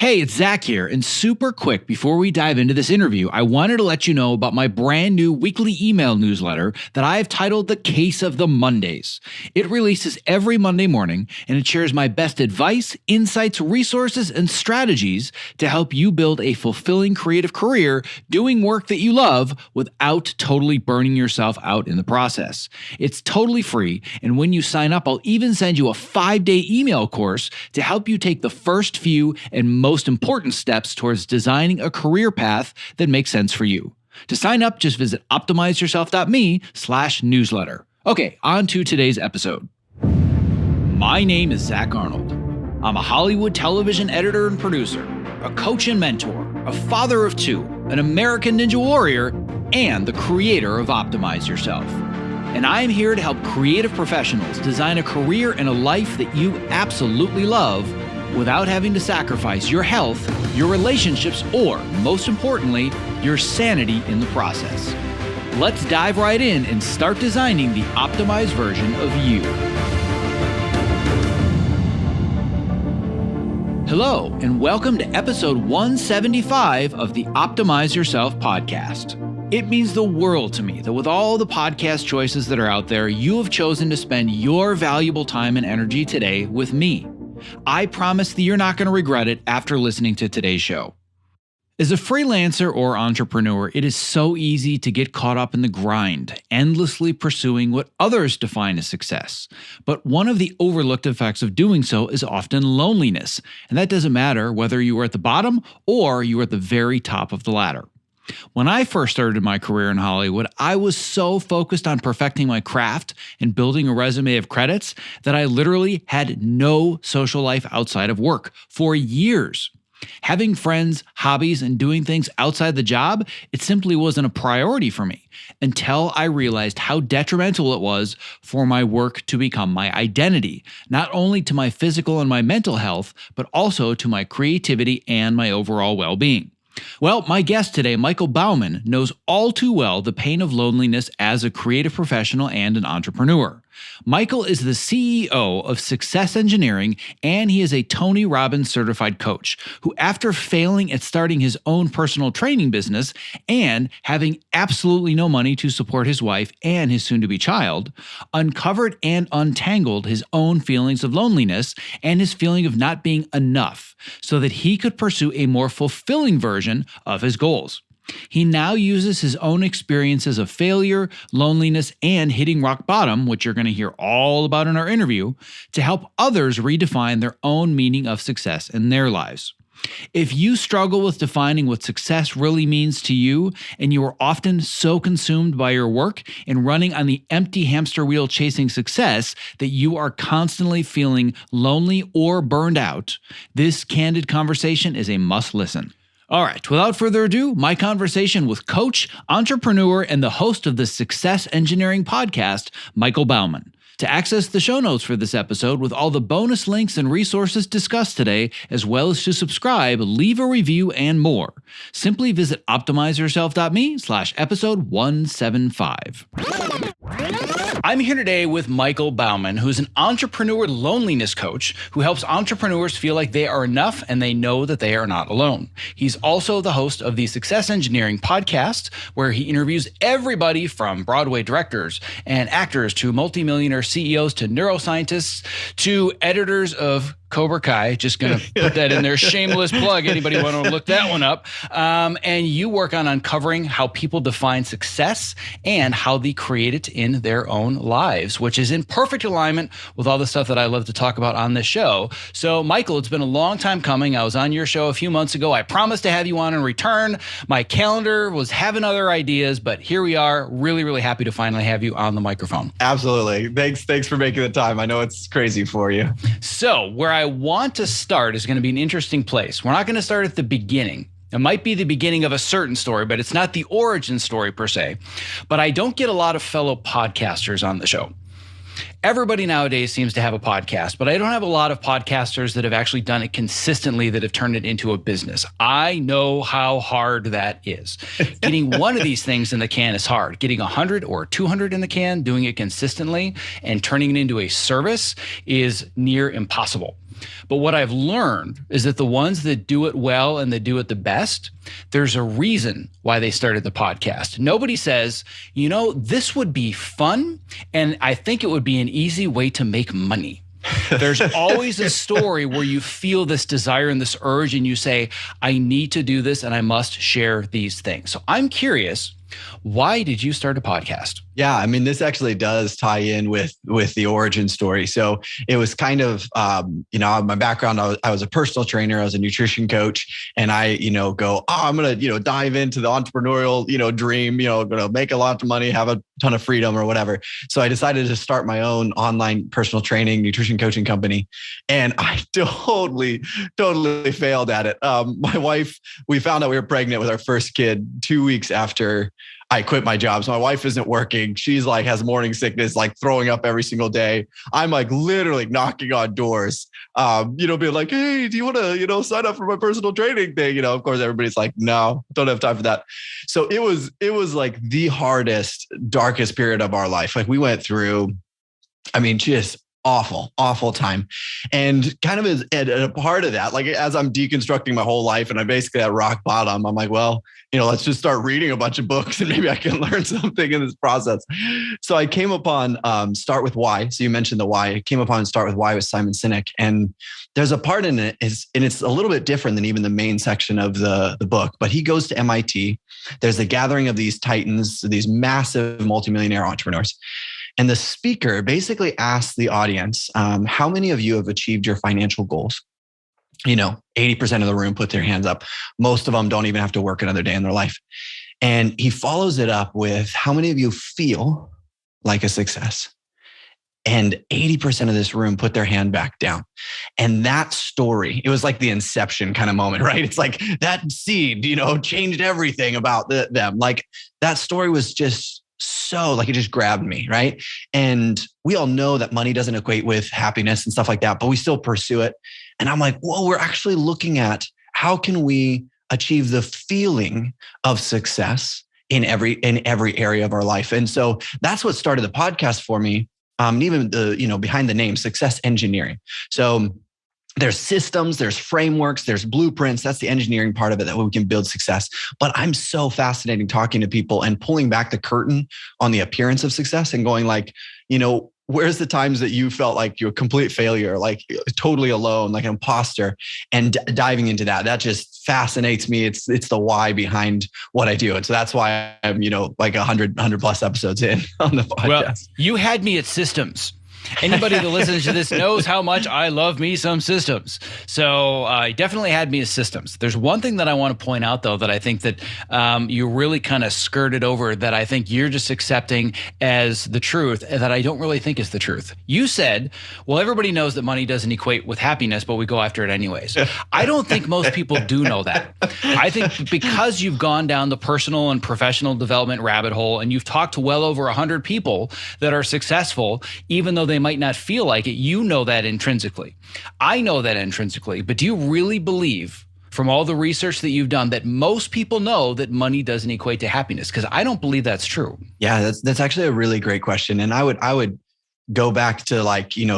Hey, it's Zach here, and super quick before we dive into this interview, I wanted to let you know about my brand new weekly email newsletter that I've titled The Case of the Mondays. It releases every Monday morning, and it shares my best advice, insights, resources, and strategies to help you build a fulfilling creative career doing work that you love without totally burning yourself out in the process. It's totally free, and when you sign up, I'll even send you a 5-day email course to help you take the first few and most important steps towards designing a career path that makes sense for you. To sign up, just visit optimizeyourself.me/newsletter. Okay, on to today's episode. My name is Zach Arnold. I'm a Hollywood television editor and producer, a coach and mentor, a father of two, an American Ninja Warrior, and the creator of Optimize Yourself. And I am here to help creative professionals design a career and a life that you absolutely love without having to sacrifice your health, your relationships, or, most importantly, your sanity in the process. Let's dive right in and start designing the optimized version of you. Hello, and welcome to episode 175 of the Optimize Yourself podcast. It means the world to me that with all the podcast choices that are out there, you have chosen to spend your valuable time and energy today with me. I promise that you're not going to regret it after listening to today's show. As a freelancer or entrepreneur, it is so easy to get caught up in the grind, endlessly pursuing what others define as success. But one of the overlooked effects of doing so is often loneliness, and that doesn't matter whether you are at the bottom or you are at the very top of the ladder. When I first started my career in Hollywood, I was so focused on perfecting my craft and building a resume of credits that I literally had no social life outside of work for years. Having friends, hobbies, and doing things outside the job, it simply wasn't a priority for me until I realized how detrimental it was for my work to become my identity, not only to my physical and my mental health, but also to my creativity and my overall well-being. Well, my guest today, Michael Bauman, knows all too well the pain of loneliness as a creative professional and an entrepreneur. Michael is the CEO of Success Engineering, and he is a Tony Robbins certified coach who, after failing at starting his own personal training business and having absolutely no money to support his wife and his soon-to-be child, uncovered and untangled his own feelings of loneliness and his feeling of not being enough so that he could pursue a more fulfilling version of his goals. He now uses his own experiences of failure, loneliness, and hitting rock bottom, which you're going to hear all about in our interview, to help others redefine their own meaning of success in their lives. If you struggle with defining what success really means to you, and you are often so consumed by your work and running on the empty hamster wheel chasing success that you are constantly feeling lonely or burned out, this candid conversation is a must listen. All right, without further ado, my conversation with coach, entrepreneur, and the host of the Success Engineering podcast, Michael Bauman. To access the show notes for this episode with all the bonus links and resources discussed today, as well as to subscribe, leave a review, and more, simply visit optimizeyourself.me/episode 175. I'm here today with Michael Bauman, who's an entrepreneur loneliness coach who helps entrepreneurs feel like they are enough and they know that they are not alone. He's also the host of the Success Engineering podcast, where he interviews everybody from Broadway directors and actors to multimillionaire CEOs to neuroscientists to editors of Cobra Kai, just going to put that in there. Shameless plug. Anybody want to look that one up? And you work on uncovering how people define success and how they create it in their own lives, which is in perfect alignment with all the stuff that I love to talk about on this show. So, Michael, it's been a long time coming. I was on your show a few months ago. I promised to have you on in return. My calendar was having other ideas, but here we are. Really, really happy to finally have you on the microphone. Absolutely. Thanks for making the time. I know it's crazy for you. So, where I want to start is going to be an interesting place. We're not going to start at the beginning. It might be the beginning of a certain story, but it's not the origin story per se. But I don't get a lot of fellow podcasters on the show. Everybody nowadays seems to have a podcast, but I don't have a lot of podcasters that have actually done it consistently, that have turned it into a business. I know how hard that is. Getting one of these things in the can is hard. Getting 100 or 200 in the can, doing it consistently and turning it into a service is near impossible. But what I've learned is that the ones that do it well and that do it the best, there's a reason why they started the podcast. Nobody says, this would be fun, and I think it would be an easy way to make money. There's always a story where you feel this desire and this urge, and you say, I need to do this and I must share these things. So I'm curious, why did you start a podcast? Yeah, I mean, this actually does tie in with the origin story. So it was kind of, my background, I was a personal trainer, I was a nutrition coach, and I, I'm going to, dive into the entrepreneurial, dream, going to make a lot of money, have a ton of freedom or whatever. So I decided to start my own online personal training, nutrition coaching company. And I totally failed at it. My wife, we found out we were pregnant with our first kid 2 weeks after I quit my job. So my wife isn't working. She's like, has morning sickness, like throwing up every single day. I'm like literally knocking on doors, being like, hey, do you want to, sign up for my personal training thing? Of course, everybody's like, no, don't have time for that. So it was like the hardest, darkest period of our life. Like we went through, just awful time. And kind of as a part of that, like as I'm deconstructing my whole life and I'm basically at rock bottom, I'm like, well, let's just start reading a bunch of books and maybe I can learn something in this process. So I came upon Start With Why. So you mentioned the why. I came upon Start With Why with Simon Sinek. And there's a part in it, and it's a little bit different than even the main section of the book, but he goes to MIT. There's a gathering of these titans, these massive multimillionaire entrepreneurs. And the speaker basically asks the audience, how many of you have achieved your financial goals? 80% of the room put their hands up. Most of them don't even have to work another day in their life. And he follows it up with, how many of you feel like a success? And 80% of this room put their hand back down. And that story, it was like the inception kind of moment, right? It's like that seed, changed everything about them. Like that story was just so like, it just grabbed me, right? And we all know that money doesn't equate with happiness and stuff like that, but we still pursue it. And I'm like, whoa, we're actually looking at how can we achieve the feeling of success in every area of our life. And so that's what started the podcast for me. And even the, behind the name, success engineering. So there's systems, there's frameworks, there's blueprints. That's the engineering part of it that we can build success. But I'm so fascinated talking to people and pulling back the curtain on the appearance of success and going like, where's the times that you felt like you're a complete failure, like totally alone, like an imposter, and diving into that. That just fascinates me. It's the why behind what I do. And so that's why I'm, like 100 plus episodes in on the podcast. Well, you had me at systems. Anybody that listens to this knows how much I love me some systems. So I definitely had me as systems. There's one thing that I want to point out, though, that I think that you really kind of skirted over that I think you're just accepting as the truth that I don't really think is the truth. You said, well, everybody knows that money doesn't equate with happiness, but we go after it anyways. I don't think most people do know that. I think because you've gone down the personal and professional development rabbit hole and you've talked to well over 100 people that are successful, even though they might not feel like it, you know that intrinsically. I know that intrinsically, but do you really believe from all the research that you've done that most people know that money doesn't equate to happiness? Because I don't believe that's true. Yeah, that's actually a really great question. And I would go back to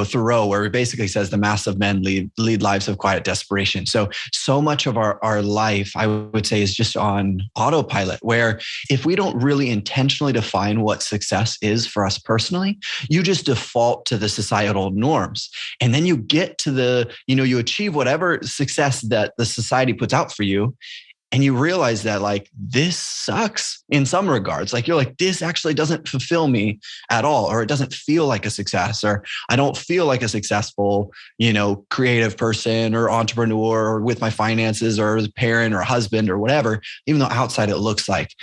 Thoreau, where it basically says the mass of men lead lives of quiet desperation. So much of our life, I would say, is just on autopilot, where if we don't really intentionally define what success is for us personally, you just default to the societal norms. And then you get to you achieve whatever success that the society puts out for you. And you realize that this sucks in some regards. You're like, this actually doesn't fulfill me at all, or it doesn't feel like a success, or I don't feel like a successful, creative person or entrepreneur, or with my finances, or as a parent or husband or whatever, even though outside it looks like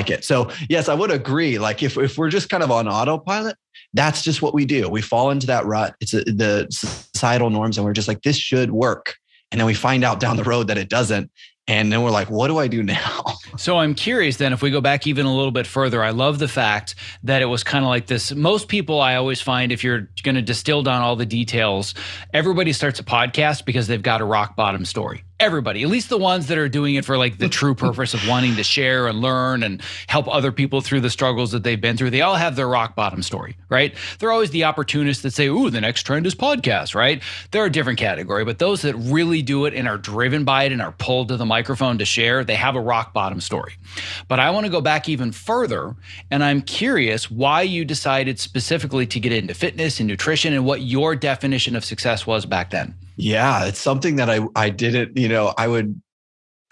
it. So yes, I would agree. If we're just kind of on autopilot, that's just what we do. We fall into that rut. It's the societal norms, and we're just like, this should work. And then we find out down the road that it doesn't. And then we're like, what do I do now? So I'm curious then, if we go back even a little bit further, I love the fact that it was kind of like this. Most people, I always find, if you're going to distill down all the details, everybody starts a podcast because they've got a rock bottom story. everybody, at least the ones that are doing it for like the true purpose of wanting to share and learn and help other people through the struggles that they've been through, they all have their rock bottom story, right? They're always the opportunists that say, ooh, the next trend is podcast, right? They're a different category, but those that really do it and are driven by it and are pulled to the microphone to share, they have a rock bottom story. But I want to go back even further, and I'm curious why you decided specifically to get into fitness and nutrition and what your definition of success was back then. Yeah, it's something that I didn't,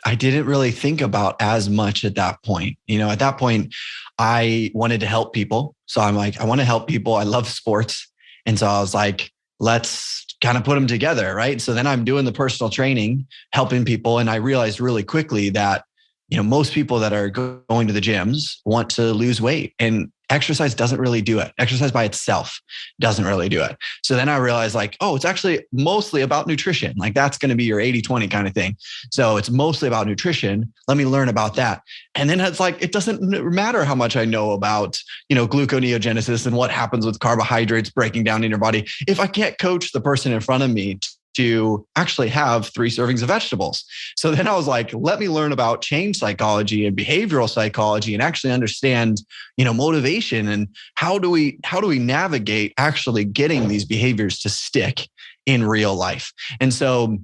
I didn't really think about as much at that point. At that point, I wanted to help people. So I'm like, I want to help people. I love sports. And so I was like, let's kind of put them together, right? So then I'm doing the personal training, helping people. And I realized really quickly that, most people that are going to the gyms want to lose weight, and exercise doesn't really do it. Exercise by itself doesn't really do it. So then I realized like, oh, it's actually mostly about nutrition. Like that's going to be your 80-20 kind of thing. So it's mostly about nutrition. Let me learn about that. And then it's like, it doesn't matter how much I know about, gluconeogenesis and what happens with carbohydrates breaking down in your body, if I can't coach the person in front of me to actually have 3 servings of vegetables. So then I was like, let me learn about change psychology and behavioral psychology and actually understand, motivation and how do we navigate actually getting these behaviors to stick in real life. And so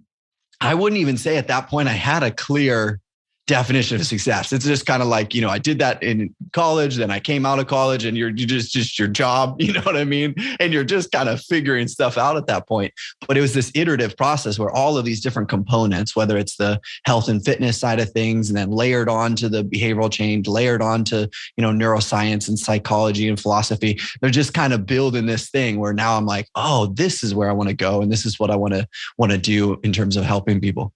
I wouldn't even say at that point I had a clear definition of success. It's just kind of like, I did that in college, then I came out of college and you're just your job, you know what I mean? And you're just kind of figuring stuff out at that point. But it was this iterative process where all of these different components, whether it's the health and fitness side of things, and then layered on to the behavioral change, layered on to, neuroscience and psychology and philosophy, they're just kind of building this thing where now I'm like, oh, this is where I want to go. And this is what I want to do in terms of helping people.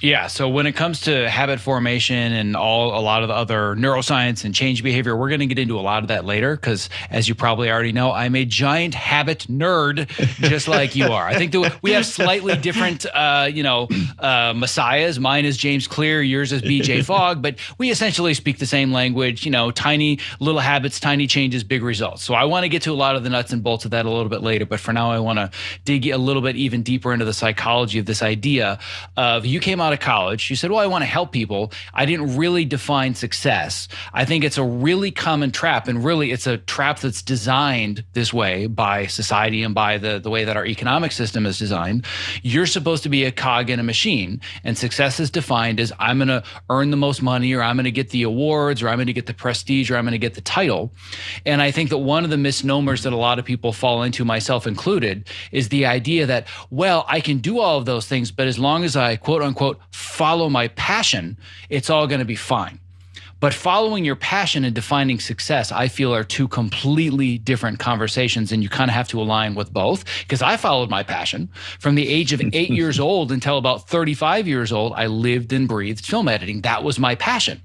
Yeah. So when it comes to habit formation and a lot of the other neuroscience and change behavior, we're going to get into a lot of that later because, as you probably already know, I'm a giant habit nerd, just like you are. I think that we have slightly different, messiahs. Mine is James Clear, yours is BJ Fogg, but we essentially speak the same language. Tiny little habits, tiny changes, big results. So I want to get to a lot of the nuts and bolts of that a little bit later, but for now, I want to dig a little bit even deeper into the psychology of this idea of you came out of college. You said, well, I want to help people. I didn't really define success. I think it's a really common trap. And really, it's a trap that's designed this way by society and by the way that our economic system is designed. You're supposed to be a cog in a machine. And success is defined as I'm going to earn the most money, or I'm going to get the awards, or I'm going to get the prestige, or I'm going to get the title. And I think that one of the misnomers that a lot of people fall into, myself included, is the idea that, well, I can do all of those things, but as long as I, quote unquote, follow my passion, it's all going to be fine. But following your passion and defining success, I feel, are two completely different conversations, and you kind of have to align with both. Because I followed my passion from the age of 8 years old until about 35 years old. I lived and breathed film editing. That was my passion.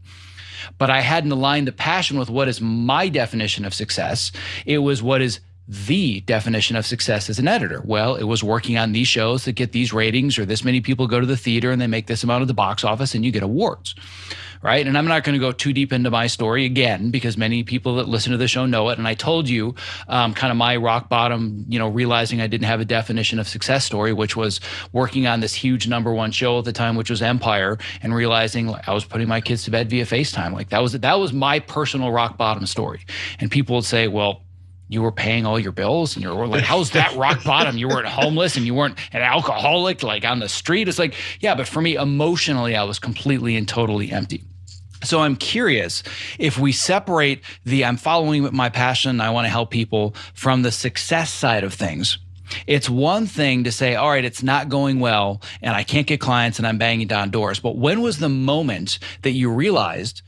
But I hadn't aligned the passion with what is my definition of success. It was what is the definition of success as an editor. Well, it was working on these shows that get these ratings, or this many people go to the theater and they make this amount at the box office and you get awards, right? And I'm not going to go too deep into my story again, because many people that listen to the show know it. And I told you kind of my rock bottom, realizing I didn't have a definition of success story, which was working on this huge #1 show at the time, which was Empire, and realizing I was putting my kids to bed via FaceTime. Like that was my personal rock bottom story. And people would say, well, you were paying all your bills, and you're like, how's that rock bottom? You weren't homeless and you weren't an alcoholic, like on the street. It's like, yeah, but for me, emotionally, I was completely and totally empty. So I'm curious if we separate the I'm following my passion, I want to help people, from the success side of things. It's one thing to say, all right, it's not going well and I can't get clients and I'm banging down doors. But when was the moment that you realized,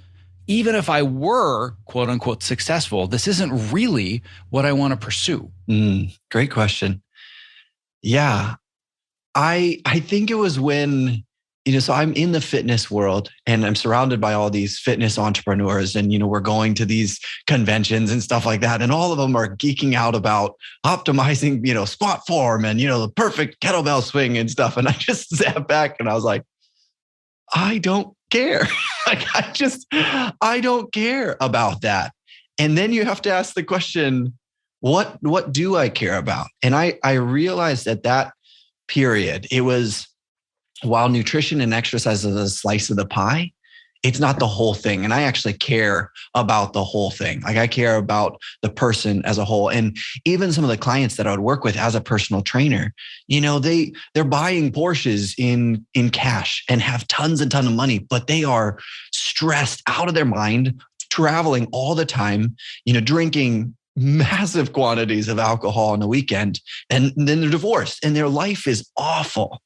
even if I were, quote unquote, successful, this isn't really what I want to pursue? Great question. Yeah. I think it was when, so I'm in the fitness world and I'm surrounded by all these fitness entrepreneurs, and, we're going to these conventions and stuff like that. And all of them are geeking out about optimizing, squat form and, the perfect kettlebell swing and stuff. And I just sat back and I was like, I don't care. I don't care about that. And then you have to ask the question, what do I care about? And I realized at that period, it was while nutrition and exercise is a slice of the pie, it's not the whole thing. And I actually care about the whole thing. Like I care about the person as a whole. And even some of the clients that I would work with as a personal trainer, they're buying Porsches in cash and have tons and tons of money, but they are stressed out of their mind, traveling all the time, drinking massive quantities of alcohol on the weekend, and then they're divorced and their life is awful.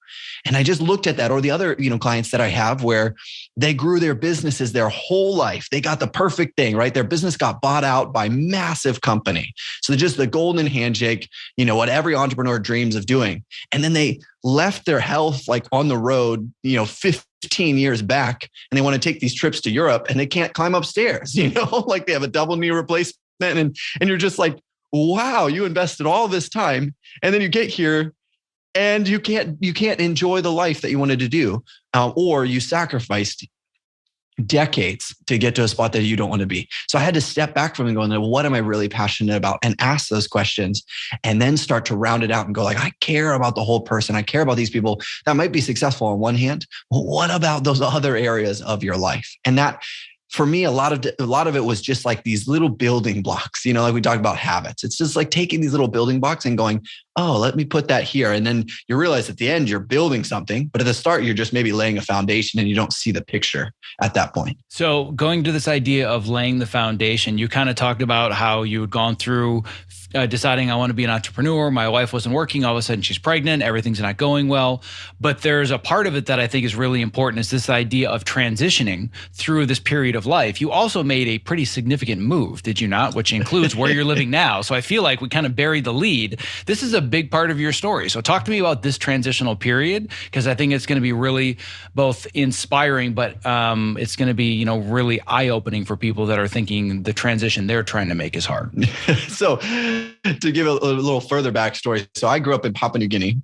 And I just looked at that, or the other, clients that I have where they grew their businesses their whole life. They got the perfect thing, right? Their business got bought out by massive company. So just the golden handshake, what every entrepreneur dreams of doing. And then they left their health like on the road, 15 years back, and they want to take these trips to Europe and they can't climb upstairs, like they have a double knee replacement. And you're just like, wow, you invested all this time, and then you get here and you can't enjoy the life that you wanted to do, or you sacrificed decades to get to a spot that you don't want to be. So I had to step back from it and go, what am I really passionate about? And ask those questions, and then start to round it out and go like, I care about the whole person. I care about these people that might be successful on one hand. But what about those other areas of your life? And that, for me, a lot of it was just like these little building blocks, like we talked about habits. It's just like taking these little building blocks and going, oh, let me put that here. And then you realize at the end, you're building something, but at the start, you're just maybe laying a foundation and you don't see the picture at that point. So going to this idea of laying the foundation, you kind of talked about how you had gone through deciding I want to be an entrepreneur. My wife wasn't working. All of a sudden she's pregnant. Everything's not going well. But there's a part of it that I think is really important, is this idea of transitioning through this period of life. You also made a pretty significant move, did you not? Which includes where you're living now. So I feel like we kind of buried the lead. This is a big part of your story. So talk to me about this transitional period, because I think it's going to be really both inspiring, but it's going to be, really eye-opening for people that are thinking the transition they're trying to make is hard. So to give a little further backstory. So I grew up in Papua New Guinea.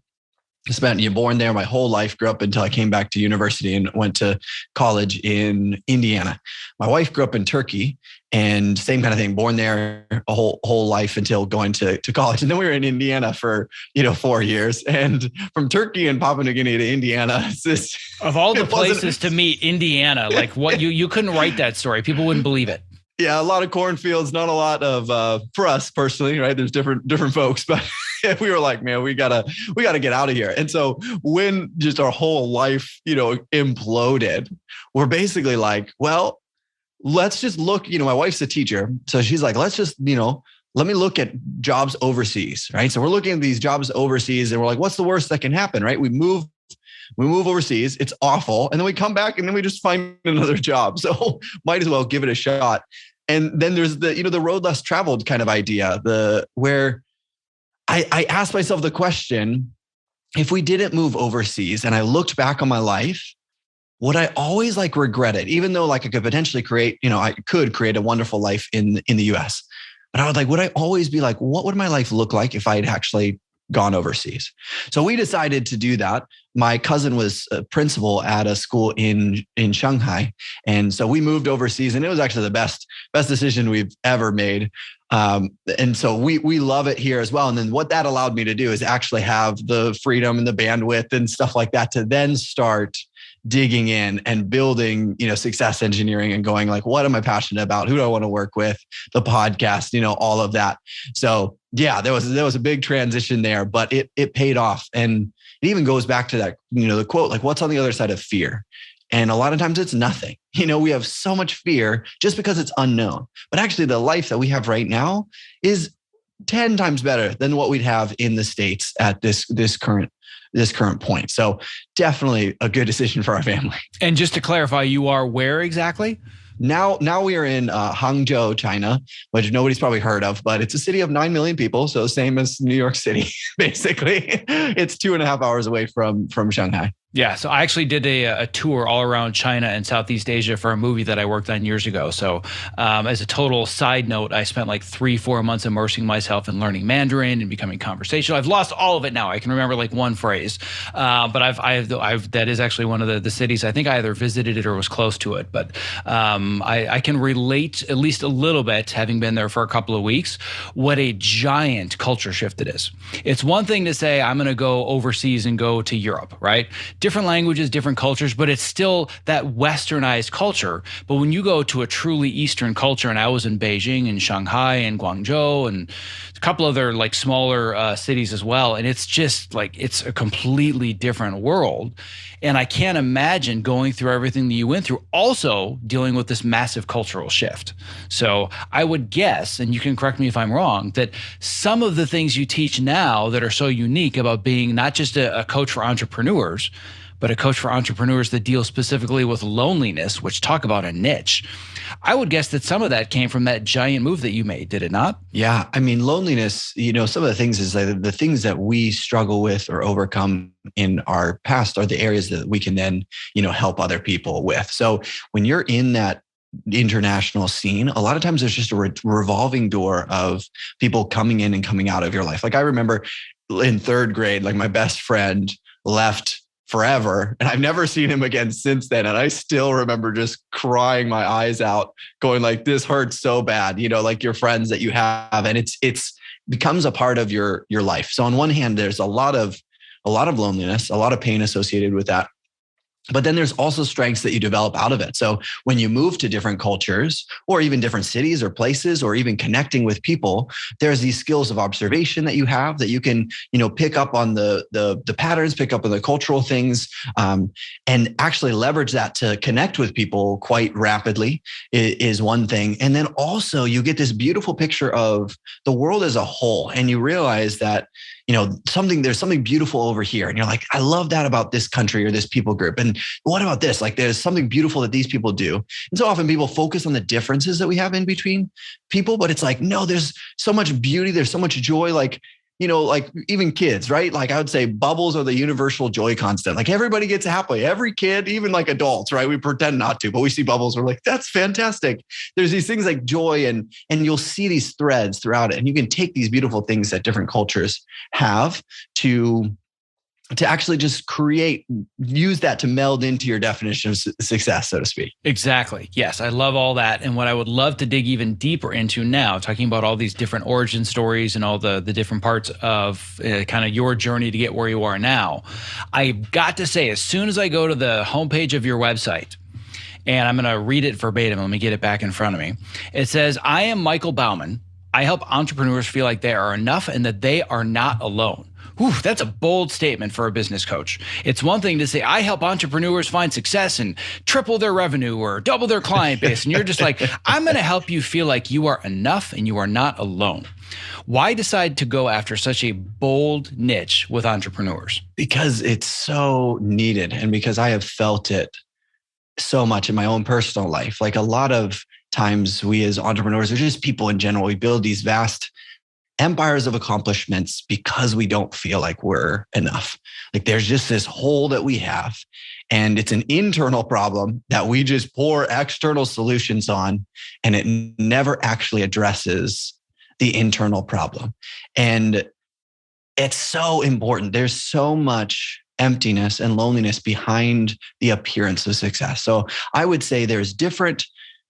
Born there my whole life, grew up until I came back to university and went to college in Indiana. My wife grew up in Turkey, and same kind of thing, born there a whole life until going to college. And then we were in Indiana for, 4 years. And from Turkey and Papua New Guinea to Indiana, it's just, of all the places to meet, Indiana, like what you couldn't write that story. People wouldn't believe it. Yeah, a lot of cornfields, not a lot of for us personally, right? There's different folks, but we were like, man, we gotta get out of here. And so when just our whole life, imploded, we're basically like, well, let's just look. My wife's a teacher, so she's like, let's just, let me look at jobs overseas, right? So we're looking at these jobs overseas, and we're like, what's the worst that can happen, right? We move overseas, it's awful. And then we come back and then we just find another job. So might as well give it a shot. And then there's the road less traveled kind of idea, where I asked myself the question, if we didn't move overseas and I looked back on my life, would I always regret it? Even though I could potentially create, I could create a wonderful life in the US, but I would I always be like, what would my life look like if I had actually gone overseas? So we decided to do that. My cousin was a principal at a school in Shanghai. And so we moved overseas, and it was actually the best decision we've ever made. And so we love it here as well. And then what that allowed me to do is actually have the freedom and the bandwidth and stuff like that to then start digging in and building, success engineering and going like, what am I passionate about? Who do I want to work with? The podcast, all of that. So yeah, there was a big transition there, but it paid off. And it even goes back to that, the quote, like, what's on the other side of fear? And a lot of times it's nothing. We have so much fear just because it's unknown. But actually the life that we have right now is 10 times better than what we'd have in the States at this current point. So definitely a good decision for our family. And just to clarify, you are where exactly? Now we are in Hangzhou, China, which nobody's probably heard of, but it's a city of 9 million people. So same as New York City, basically. It's 2.5 hours away from Shanghai. Yeah. So I actually did a tour all around China and Southeast Asia for a movie that I worked on years ago. So as a total side note, I spent 3-4 months immersing myself in learning Mandarin and becoming conversational. I've lost all of it now. I can remember one phrase, but I've that is actually one of the cities. I think I either visited it or was close to it. But I can relate at least a little bit, having been there for a couple of weeks, what a giant culture shift it is. It's one thing to say, I'm going to go overseas and go to Europe, right? different languages, different cultures, but it's still that westernized culture. But when you go to a truly Eastern culture, and I was in Beijing and Shanghai and Guangzhou and a couple other like smaller cities as well, and it's just like it's a completely different world. And I can't imagine going through everything that you went through, also dealing with this massive cultural shift. So I would guess, and you can correct me if I'm wrong, that some of the things you teach now that are so unique about being not just a coach for entrepreneurs, but a coach for entrepreneurs that deals specifically with loneliness, which talk about a niche. I would guess that some of that came from that giant move that you made, did it not? Yeah. I mean, loneliness, some of the things is like the things that we struggle with or overcome in our past are the areas that we can then, help other people with. So when you're in that international scene, a lot of times there's just a revolving door of people coming in and coming out of your life. Like I remember in third grade, like my best friend left forever. And I've never seen him again since then. And I still remember just crying my eyes out, going like, this hurts so bad, like your friends that you have. And it's becomes a part of your life. So on one hand, there's a lot of loneliness, a lot of pain associated with that. But then there's also strengths that you develop out of it. So when you move to different cultures or even different cities or places or even connecting with people, there's these skills of observation that you have that you can, pick up on the patterns, pick up on the cultural things, and actually leverage that to connect with people quite rapidly is one thing. And then also you get this beautiful picture of the world as a whole. And you realize that, there's something beautiful over here. And you're like, I love that about this country or this people group. And what about this? Like there's something beautiful that these people do. And so often people focus on the differences that we have in between people, but it's like, no, there's so much beauty. There's so much joy. Like even kids, right? Like I would say bubbles are the universal joy constant. Like everybody gets happy. Every kid, even like adults, right? We pretend not to, but we see bubbles. We're like, that's fantastic. There's these things like joy and you'll see these threads throughout it. And you can take these beautiful things that different cultures have to actually just use that to meld into your definition of success, so to speak. Exactly. Yes. I love all that. And what I would love to dig even deeper into now, talking about all these different origin stories and all the different parts of kind of your journey to get where you are now, I've got to say, as soon as I go to the homepage of your website, and I'm going to read it verbatim, let me get it back in front of me. It says, I am Michael Bauman. I help entrepreneurs feel like they are enough and that they are not alone. Whew, that's a bold statement for a business coach. It's one thing to say, I help entrepreneurs find success and triple their revenue or double their client base. And you're just like, I'm going to help you feel like you are enough and you are not alone. Why decide to go after such a bold niche with entrepreneurs? Because it's so needed and because I have felt it so much in my own personal life. Like a lot of times we as entrepreneurs or just people in general, we build these vast empires of accomplishments because we don't feel like we're enough. Like there's just this hole that we have, and it's an internal problem that we just pour external solutions on, and it never actually addresses the internal problem. And it's so important. There's so much emptiness and loneliness behind the appearance of success. So I would say there's different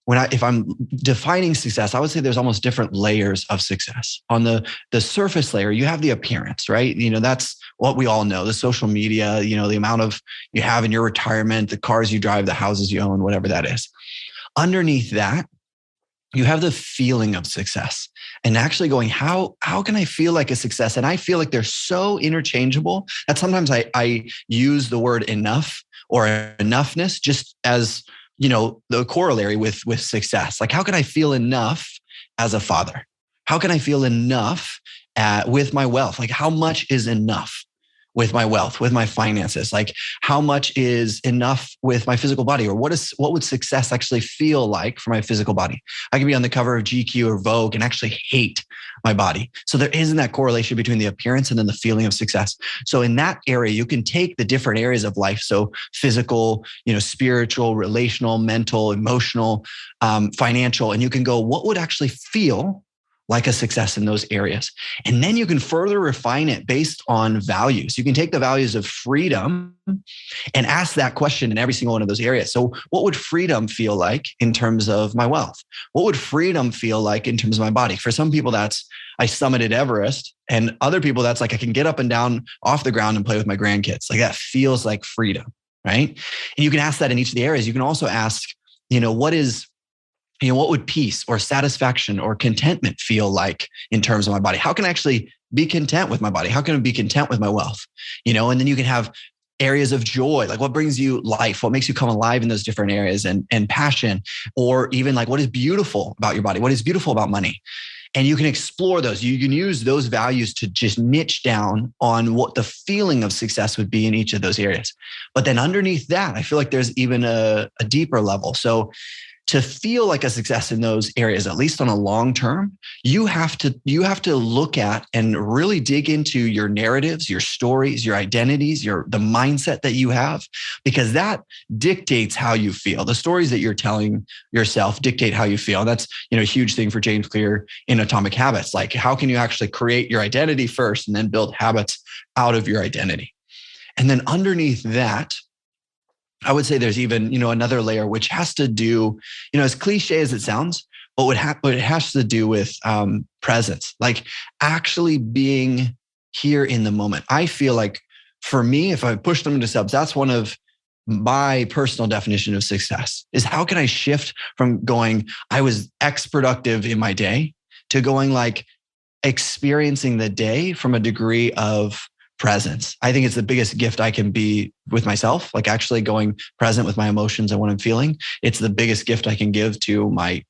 if I'm defining success, I would say there's almost different layers of success. On the surface layer, you have the appearance, right? That's what we all know, the social media, the amount of you have in your retirement, the cars you drive, the houses you own, whatever that is. Underneath that, you have the feeling of success and actually going, how can I feel like a success? And I feel like they're so interchangeable that sometimes I use the word enough or enoughness just as the corollary with success. Like, how can I feel enough as a father? How can I feel enough with my wealth? Like, how much is enough with my wealth, with my finances? Like, how much is enough with my physical body? Or what would success actually feel like for my physical body? I can be on the cover of GQ or Vogue and actually hate my body. So there isn't that correlation between the appearance and then the feeling of success. So in that area, you can take the different areas of life. So physical, spiritual, relational, mental, emotional, financial, and you can go, what would actually feel like a success in those areas? And then you can further refine it based on values. You can take the values of freedom and ask that question in every single one of those areas. So what would freedom feel like in terms of my wealth? What would freedom feel like in terms of my body? For some people, that's I summited Everest, and other people, that's like I can get up and down off the ground and play with my grandkids. Like that feels like freedom, right? And you can ask that in each of the areas. You can also ask, what would peace or satisfaction or contentment feel like in terms of my body? How can I actually be content with my body? How can I be content with my wealth? And then you can have areas of joy, like what brings you life, what makes you come alive in those different areas, and passion, or even like what is beautiful about your body, what is beautiful about money. And you can explore those. You can use those values to just niche down on what the feeling of success would be in each of those areas. But then underneath that, I feel like there's even a deeper level. So to feel like a success in those areas, at least on a long term, you have to look at and really dig into your narratives, your stories, your identities, the mindset that you have, because that dictates how you feel. The stories that you're telling yourself dictate how you feel. And that's a huge thing for James Clear in Atomic Habits. Like, how can you actually create your identity first and then build habits out of your identity? And then underneath that, I would say there's even, another layer, which has to do, as cliche as it sounds, but what it has to do with presence, like actually being here in the moment. I feel like for me, if I push them into subs, that's one of my personal definition of success is how can I shift from going, I was X productive in my day, to going like experiencing the day from a degree of presence. I think it's the biggest gift I can be with myself, like actually going present with my emotions and what I'm feeling. It's the biggest gift I can give to my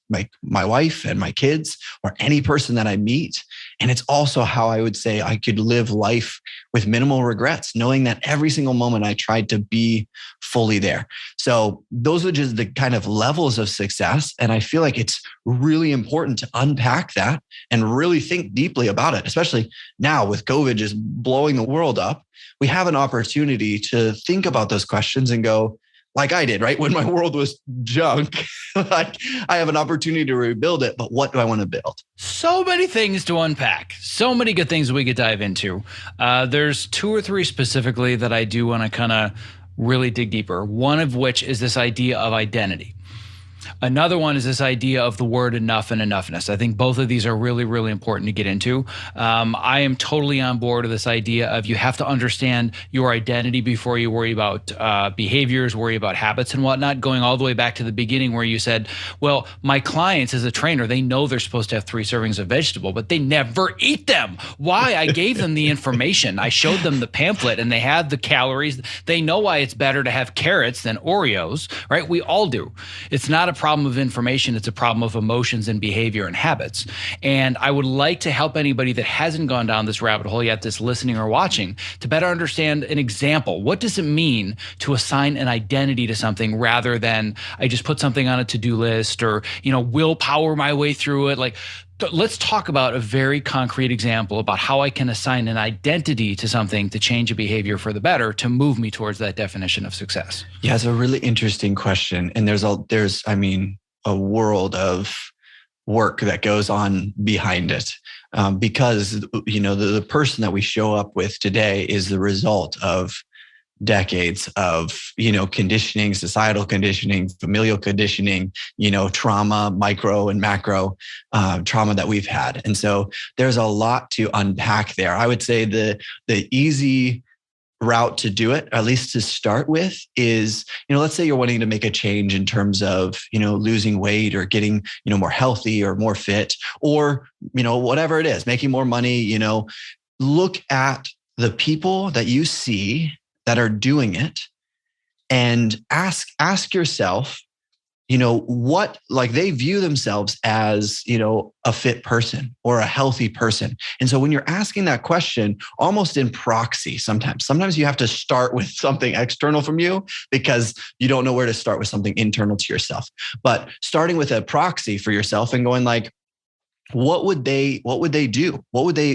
wife and my kids or any person that I meet. And it's also how I would say I could live life with minimal regrets, knowing that every single moment I tried to be fully there. So those are just the kind of levels of success. And I feel like it's really important to unpack that and really think deeply about it, especially now with COVID just blowing the world up. We have an opportunity to think about those questions and go, like I did, right? When my world was junk, like I have an opportunity to rebuild it, but what do I want to build? So many things to unpack. So many good things we could dive into. There's 2 or 3 specifically that I do want to kind of really dig deeper. One of which is this idea of identity. Another one is this idea of the word enough and enoughness. I think both of these are really, really important to get into. I am totally on board with this idea of you have to understand your identity before you worry about behaviors, worry about habits and whatnot, going all the way back to the beginning where you said, well, my clients as a trainer, they know they're supposed to have 3 servings of vegetable, but they never eat them. Why? I gave them the information. I showed them the pamphlet and they had the calories. They know why it's better to have carrots than Oreos, right? We all do. It's not a problem of information. It's a problem of emotions and behavior and habits. And I would like to help anybody that hasn't gone down this rabbit hole yet, that's listening or watching, to better understand an example. What does it mean to assign an identity to something rather than I just put something on a to-do list or, willpower my way through it? Like, let's talk about a very concrete example about how I can assign an identity to something to change a behavior for the better to move me towards that definition of success. Yeah, it's a really interesting question. And there's a world of work that goes on behind it. Because, the person that we show up with today is the result of decades of, conditioning, societal conditioning, familial conditioning, trauma, micro and macro trauma that we've had. And so there's a lot to unpack there. I would say the easy route to do it, at least to start with, is, let's say you're wanting to make a change in terms of, losing weight or getting, more healthy or more fit, or, whatever it is, making more money, look at the people that you see that are doing it and ask yourself, what, like they view themselves as, a fit person or a healthy person. And so when you're asking that question, almost in proxy, sometimes you have to start with something external from you because you don't know where to start with something internal to yourself. But starting with a proxy for yourself and going like, what would they do?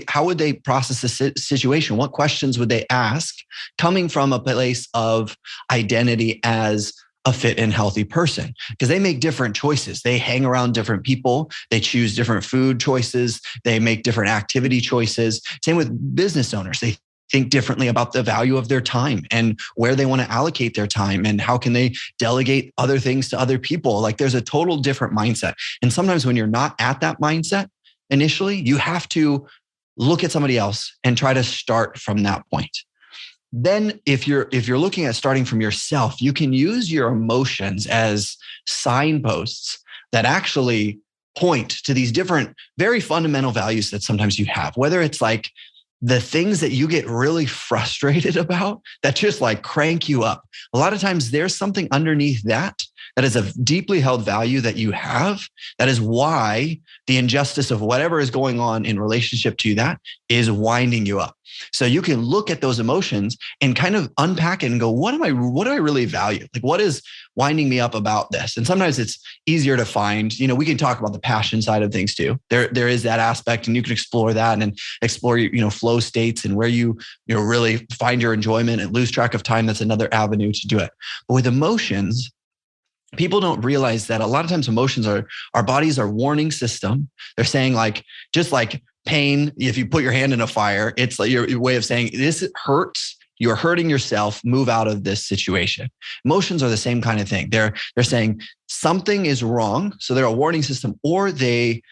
How would they process the situation? What questions would they ask coming from a place of identity as a fit and healthy person because they make different choices. They hang around different people. They choose different food choices. They make different activity choices. Same with business owners. They think differently about the value of their time and where they want to allocate their time and how can they delegate other things to other people. Like there's a total different mindset. And sometimes when you're not at that mindset initially, you have to look at somebody else and try to start from that point. Then if you're looking at starting from yourself, you can use your emotions as signposts that actually point to these different, very fundamental values that sometimes you have, whether it's like the things that you get really frustrated about that just like crank you up. A lot of times there's something underneath that is a deeply held value that you have. That is why the injustice of whatever is going on in relationship to that is winding you up. So you can look at those emotions and kind of unpack it and go, what do I really value? Like, what is winding me up about this? And sometimes it's easier to find, we can talk about the passion side of things too. There is that aspect, and you can explore that and explore, flow states and where you really find your enjoyment and lose track of time. That's another avenue to do it. But with emotions, people don't realize that a lot of times emotions are our body's our warning system. They're saying like, just like pain, if you put your hand in a fire, it's like your way of saying this hurts. You're hurting yourself. Move out of this situation. Emotions are the same kind of thing. They're saying something is wrong. So they're a warning system, or they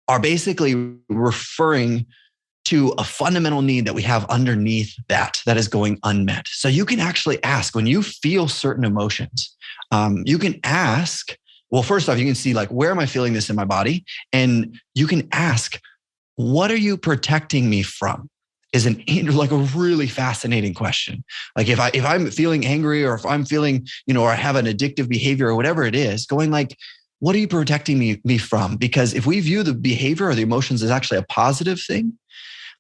are basically referring to a fundamental need that we have underneath that is going unmet. So you can actually ask when you feel certain emotions, you can ask, well, first off, you can see like, where am I feeling this in my body? And you can ask, what are you protecting me from? Is like a really fascinating question. Like if I'm feeling angry, or if I'm feeling, or I have an addictive behavior or whatever it is, going like, what are you protecting me from? Because if we view the behavior or the emotions as actually a positive thing,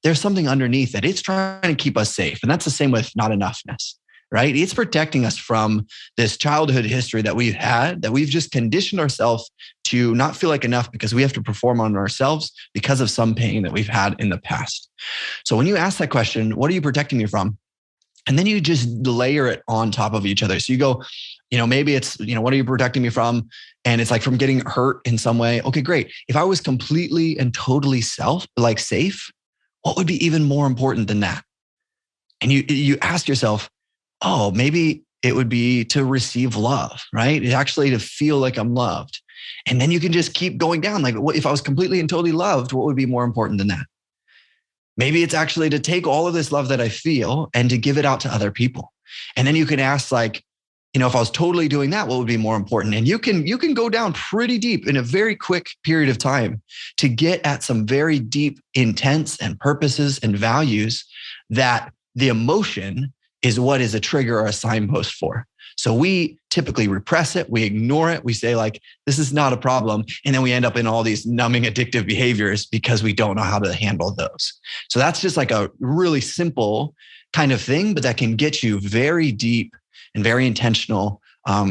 there's something underneath it. It's trying to keep us safe. And that's the same with not enoughness, right? It's protecting us from this childhood history that we've had, that we've just conditioned ourselves to not feel like enough because we have to perform on ourselves because of some pain that we've had in the past. So when you ask that question, what are you protecting me from? And then you just layer it on top of each other. So you go, maybe it's, what are you protecting me from? And it's like from getting hurt in some way. Okay, great. If I was completely and totally safe, what would be even more important than that? And you ask yourself, oh, maybe it would be to receive love, right? It's actually to feel like I'm loved. And then you can just keep going down. Like, what if I was completely and totally loved, what would be more important than that? Maybe it's actually to take all of this love that I feel and to give it out to other people. And then you can ask like, if I was totally doing that, what would be more important? And you can go down pretty deep in a very quick period of time to get at some very deep intents and purposes and values that the emotion is what is a trigger or a signpost for. So we typically repress it. We ignore it. We say like, this is not a problem. And then we end up in all these numbing addictive behaviors because we don't know how to handle those. So that's just like a really simple kind of thing, but that can get you very deep and very intentional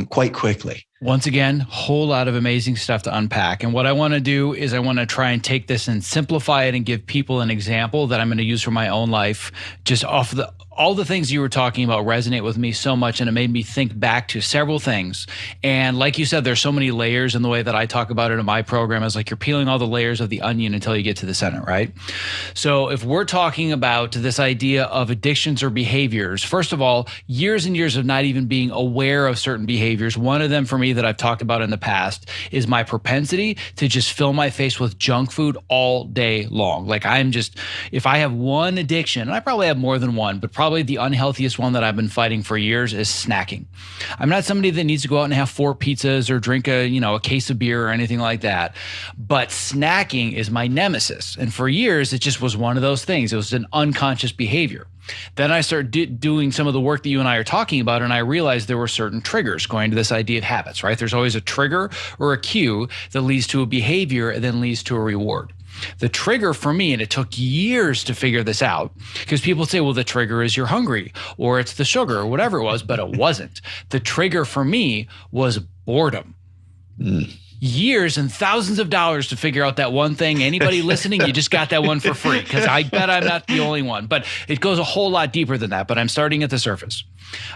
quite quickly. Once again, whole lot of amazing stuff to unpack. And what I want to do is I want to try and take this and simplify it and give people an example that I'm going to use for my own life. Just off all the things you were talking about resonate with me so much, and it made me think back to several things. And like you said, there's so many layers in the way that I talk about it in my program. Is like you're peeling all the layers of the onion until you get to the center, right? So if we're talking about this idea of addictions or behaviors, first of all, years and years of not even being aware of certain behaviors. One of them for me that I've talked about in the past is my propensity to just fill my face with junk food all day long. Like if I have one addiction, and I probably have more than one, but probably the unhealthiest one that I've been fighting for years is snacking. I'm not somebody that needs to go out and have 4 pizzas or drink a case of beer or anything like that. But snacking is my nemesis. And for years, it just was one of those things. It was an unconscious behavior. Then I started doing some of the work that you and I are talking about, and I realized there were certain triggers going to this idea of habits, right? There's always a trigger or a cue that leads to a behavior and then leads to a reward. The trigger for me, and it took years to figure this out, because people say, well, the trigger is you're hungry or it's the sugar or whatever it was, but it wasn't. The trigger for me was boredom. years and thousands of dollars to figure out that one thing. Anybody listening, you just got that one for free, because I bet I'm not the only one. But it goes a whole lot deeper than that, but I'm starting at the surface.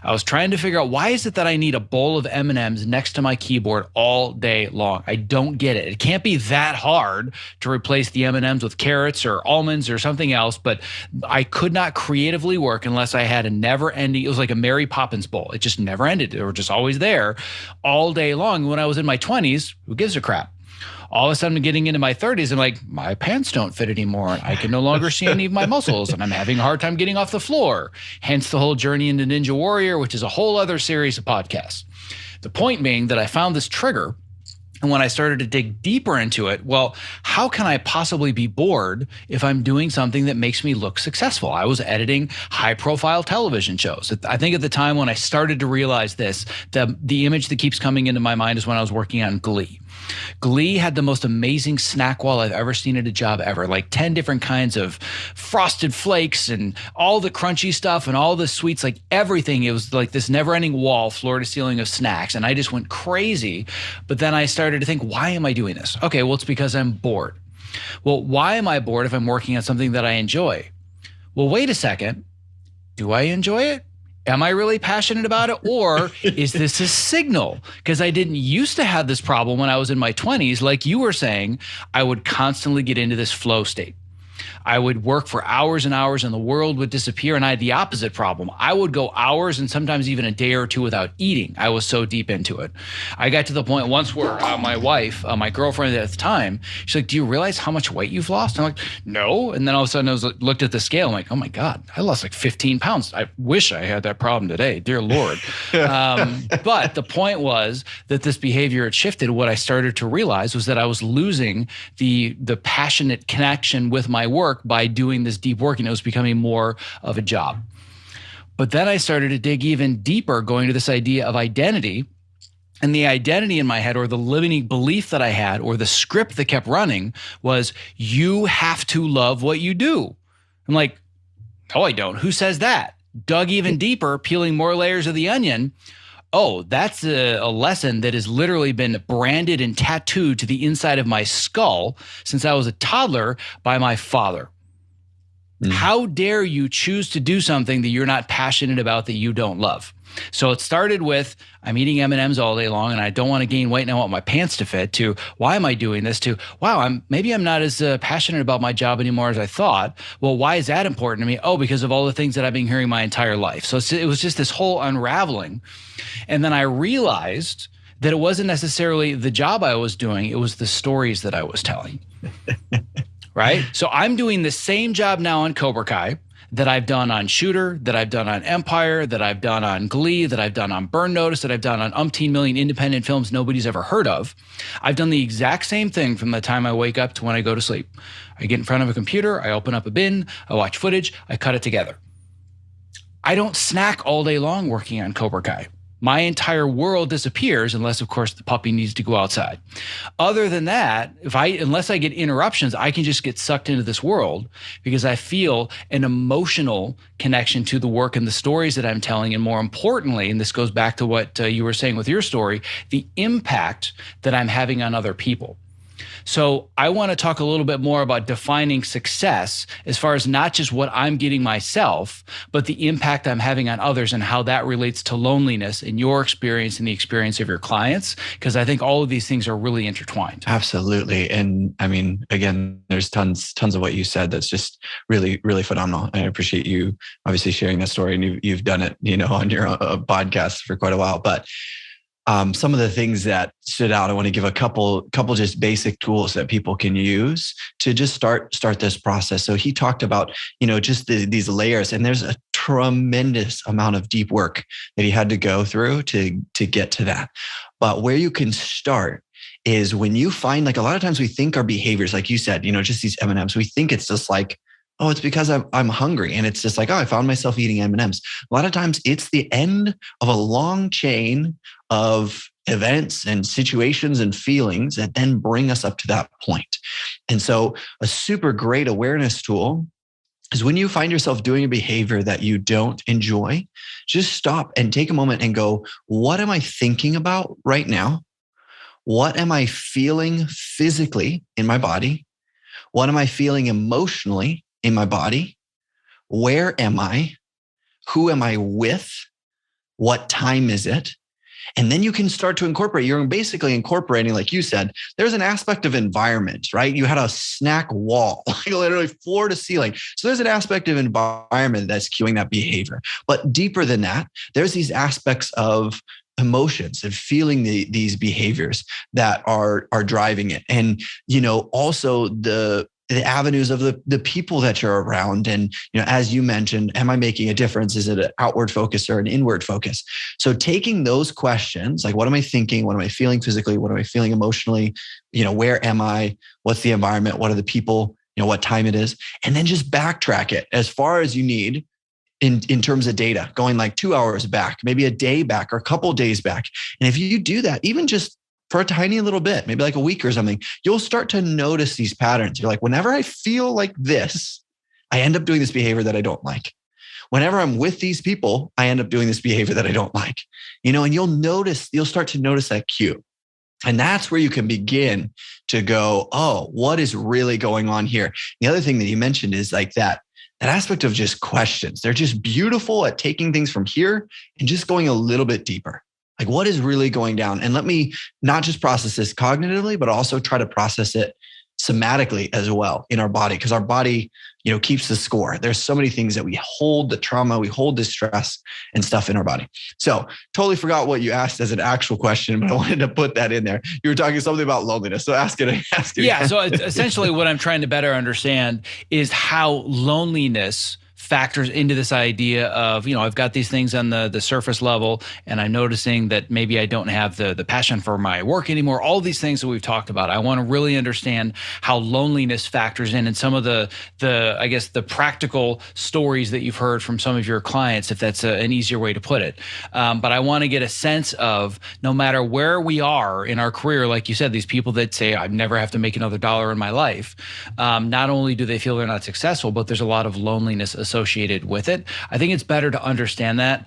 I was trying to figure out, why is it that I need a bowl of M&Ms next to my keyboard all day long? I don't get it. It can't be that hard to replace the M&Ms with carrots or almonds or something else, but I could not creatively work unless I had a never-ending, it was like a Mary Poppins bowl. It just never ended. They were just always there all day long. When I was in my 20s, who gives a crap? All of a sudden, getting into my 30s, I'm like, my pants don't fit anymore. And I can no longer see any of my muscles, and I'm having a hard time getting off the floor. Hence the whole journey into Ninja Warrior, which is a whole other series of podcasts. The point being that I found this trigger. And when I started to dig deeper into it, well, how can I possibly be bored if I'm doing something that makes me look successful? I was editing high-profile television shows. I think at the time when I started to realize this, the image that keeps coming into my mind is when I was working on Glee. Glee had the most amazing snack wall I've ever seen at a job ever, like 10 different kinds of frosted flakes and all the crunchy stuff and all the sweets, like everything. It was like this never-ending wall, floor to ceiling of snacks. And I just went crazy. But then I started to think, why am I doing this? Okay, well, it's because I'm bored. Well, why am I bored if I'm working on something that I enjoy? Well, wait a second. Do I enjoy it? Am I really passionate about it? Or is this a signal? Because I didn't used to have this problem when I was in my 20s. Like you were saying, I would constantly get into this flow state. I would work for hours and hours and the world would disappear. And I had the opposite problem. I would go hours and sometimes even a day or two without eating. I was so deep into it. I got to the point once where my wife, my girlfriend at the time, she's like, do you realize how much weight you've lost? I'm like, no. And then all of a sudden I looked at the scale. I'm like, oh my God, I lost like 15 pounds. I wish I had that problem today. Dear Lord. But the point was that this behavior had shifted. What I started to realize was that I was losing the passionate connection with my work by doing this deep work, and it was becoming more of a job. But then I started to dig even deeper, going to this idea of identity. And the identity in my head, or the limiting belief that I had, or the script that kept running, was you have to love what you do. I'm like, no, I don't. Who says that? Dug even deeper, peeling more layers of the onion. Oh, that's a lesson that has literally been branded and tattooed to the inside of my skull since I was a toddler by my father. How dare you choose to do something that you're not passionate about, that you don't love? So it started with, I'm eating M&Ms all day long and I don't want to gain weight and I want my pants to fit, to why am I doing this, to wow, maybe I'm not as passionate about my job anymore as I thought. Well, why is that important to me? Oh, because of all the things that I've been hearing my entire life. So it was just this whole unraveling. And then I realized that it wasn't necessarily the job I was doing, it was the stories that I was telling. Right? So I'm doing the same job now on Cobra Kai that I've done on Shooter, that I've done on Empire, that I've done on Glee, that I've done on Burn Notice, that I've done on umpteen million independent films nobody's ever heard of. I've done the exact same thing from the time I wake up to when I go to sleep. I get in front of a computer, I open up a bin, I watch footage, I cut it together. I don't snack all day long working on Cobra Kai. My entire world disappears unless, of course, the puppy needs to go outside. Other than that, unless I get interruptions, I can just get sucked into this world because I feel an emotional connection to the work and the stories that I'm telling. And more importantly, and this goes back to what you were saying with your story, the impact that I'm having on other people. So I want to talk a little bit more about defining success as far as not just what I'm getting myself, but the impact I'm having on others and how that relates to loneliness in your experience and the experience of your clients, because I think all of these things are really intertwined. Absolutely. And I mean, again, there's tons of what you said that's just really, really phenomenal. I appreciate you obviously sharing that story, and you've done it, on your podcast for quite a while, but some of the things that stood out, I want to give a couple just basic tools that people can use to just start this process. So he talked about, just these layers, and there's a tremendous amount of deep work that he had to go through to get to that. But where you can start is when you find, like, a lot of times we think our behaviors, like you said, just these M&Ms, we think it's just like, oh, it's because I'm hungry. And it's just like, oh, I found myself eating M&Ms. A lot of times it's the end of a long chain of events and situations and feelings that then bring us up to that point. And so a super great awareness tool is when you find yourself doing a behavior that you don't enjoy, just stop and take a moment and go, what am I thinking about right now? What am I feeling physically in my body? What am I feeling emotionally in my body? Where am I? Who am I with? What time is it? And then you can start to incorporate. You're basically incorporating, like you said, there's an aspect of environment, right? You had a snack wall, like literally floor to ceiling. So there's an aspect of environment that's cueing that behavior. But deeper than that, there's these aspects of emotions and feeling these behaviors that are driving it. And, also the avenues of the people that you're around. And, as you mentioned, am I making a difference? Is it an outward focus or an inward focus? So taking those questions, like what am I thinking? What am I feeling physically? What am I feeling emotionally? Where am I? What's the environment? What are the people? What time it is? And then just backtrack it as far as you need in terms of data, going like 2 hours back, maybe a day back or a couple of days back. And if you do that, even just for a tiny little bit, maybe like a week or something, you'll start to notice these patterns. You're like, whenever I feel like this, I end up doing this behavior that I don't like. Whenever I'm with these people, I end up doing this behavior that I don't like, and you'll start to notice that cue. And that's where you can begin to go, oh, what is really going on here? The other thing that you mentioned is like that aspect of just questions. They're just beautiful at taking things from here and just going a little bit deeper. Like what is really going down? And let me not just process this cognitively, but also try to process it somatically as well in our body, because our body, keeps the score. There's so many things that we hold the trauma, we hold the stress and stuff in our body. So totally forgot what you asked as an actual question, but I wanted to put that in there. You were talking something about loneliness. So ask it. Yeah. So essentially what I'm trying to better understand is how loneliness factors into this idea of, I've got these things on the surface level and I'm noticing that maybe I don't have the passion for my work anymore. All these things that we've talked about. I want to really understand how loneliness factors in and some of the I guess the practical stories that you've heard from some of your clients, if that's an easier way to put it. But I want to get a sense of no matter where we are in our career, like you said, these people that say, I never have to make another dollar in my life. Not only do they feel they're not successful, but there's a lot of loneliness associated with it. I think it's better to understand that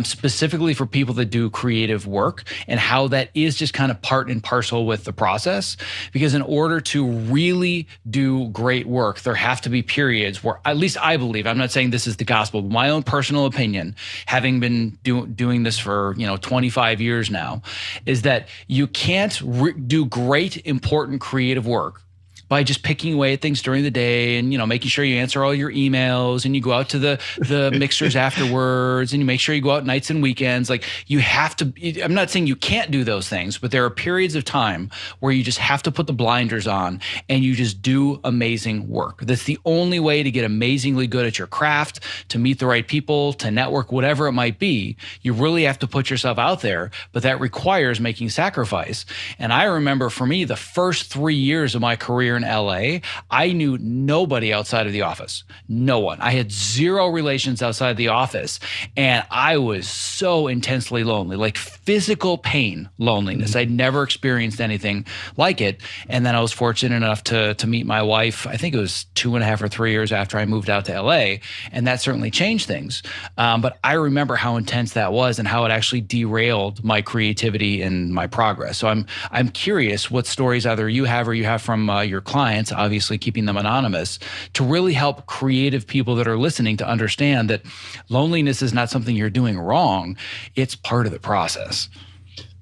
specifically for people that do creative work and how that is just kind of part and parcel with the process. Because in order to really do great work, there have to be periods where, at least I believe, I'm not saying this is the gospel, but my own personal opinion, having been doing this for 25 years now, is that you can't do great, important creative work by just picking away at things during the day and, making sure you answer all your emails and you go out to the mixers afterwards and you make sure you go out nights and weekends. Like you have to, I'm not saying you can't do those things, but there are periods of time where you just have to put the blinders on and you just do amazing work. That's the only way to get amazingly good at your craft, to meet the right people, to network, whatever it might be. You really have to put yourself out there, but that requires making sacrifice. And I remember for me, the first 3 years of my career in LA, I knew nobody outside of the office. No one. I had zero relations outside the office. And I was so intensely lonely, like physical pain loneliness. I'd never experienced anything like it. And then I was fortunate enough to meet my wife, I think it was 2.5 or 3 years after I moved out to LA. And that certainly changed things. But I remember how intense that was and how it actually derailed my creativity and my progress. So I'm curious what stories either you have or you have from your clients, obviously keeping them anonymous, to really help creative people that are listening to understand that loneliness is not something you're doing wrong. It's part of the process.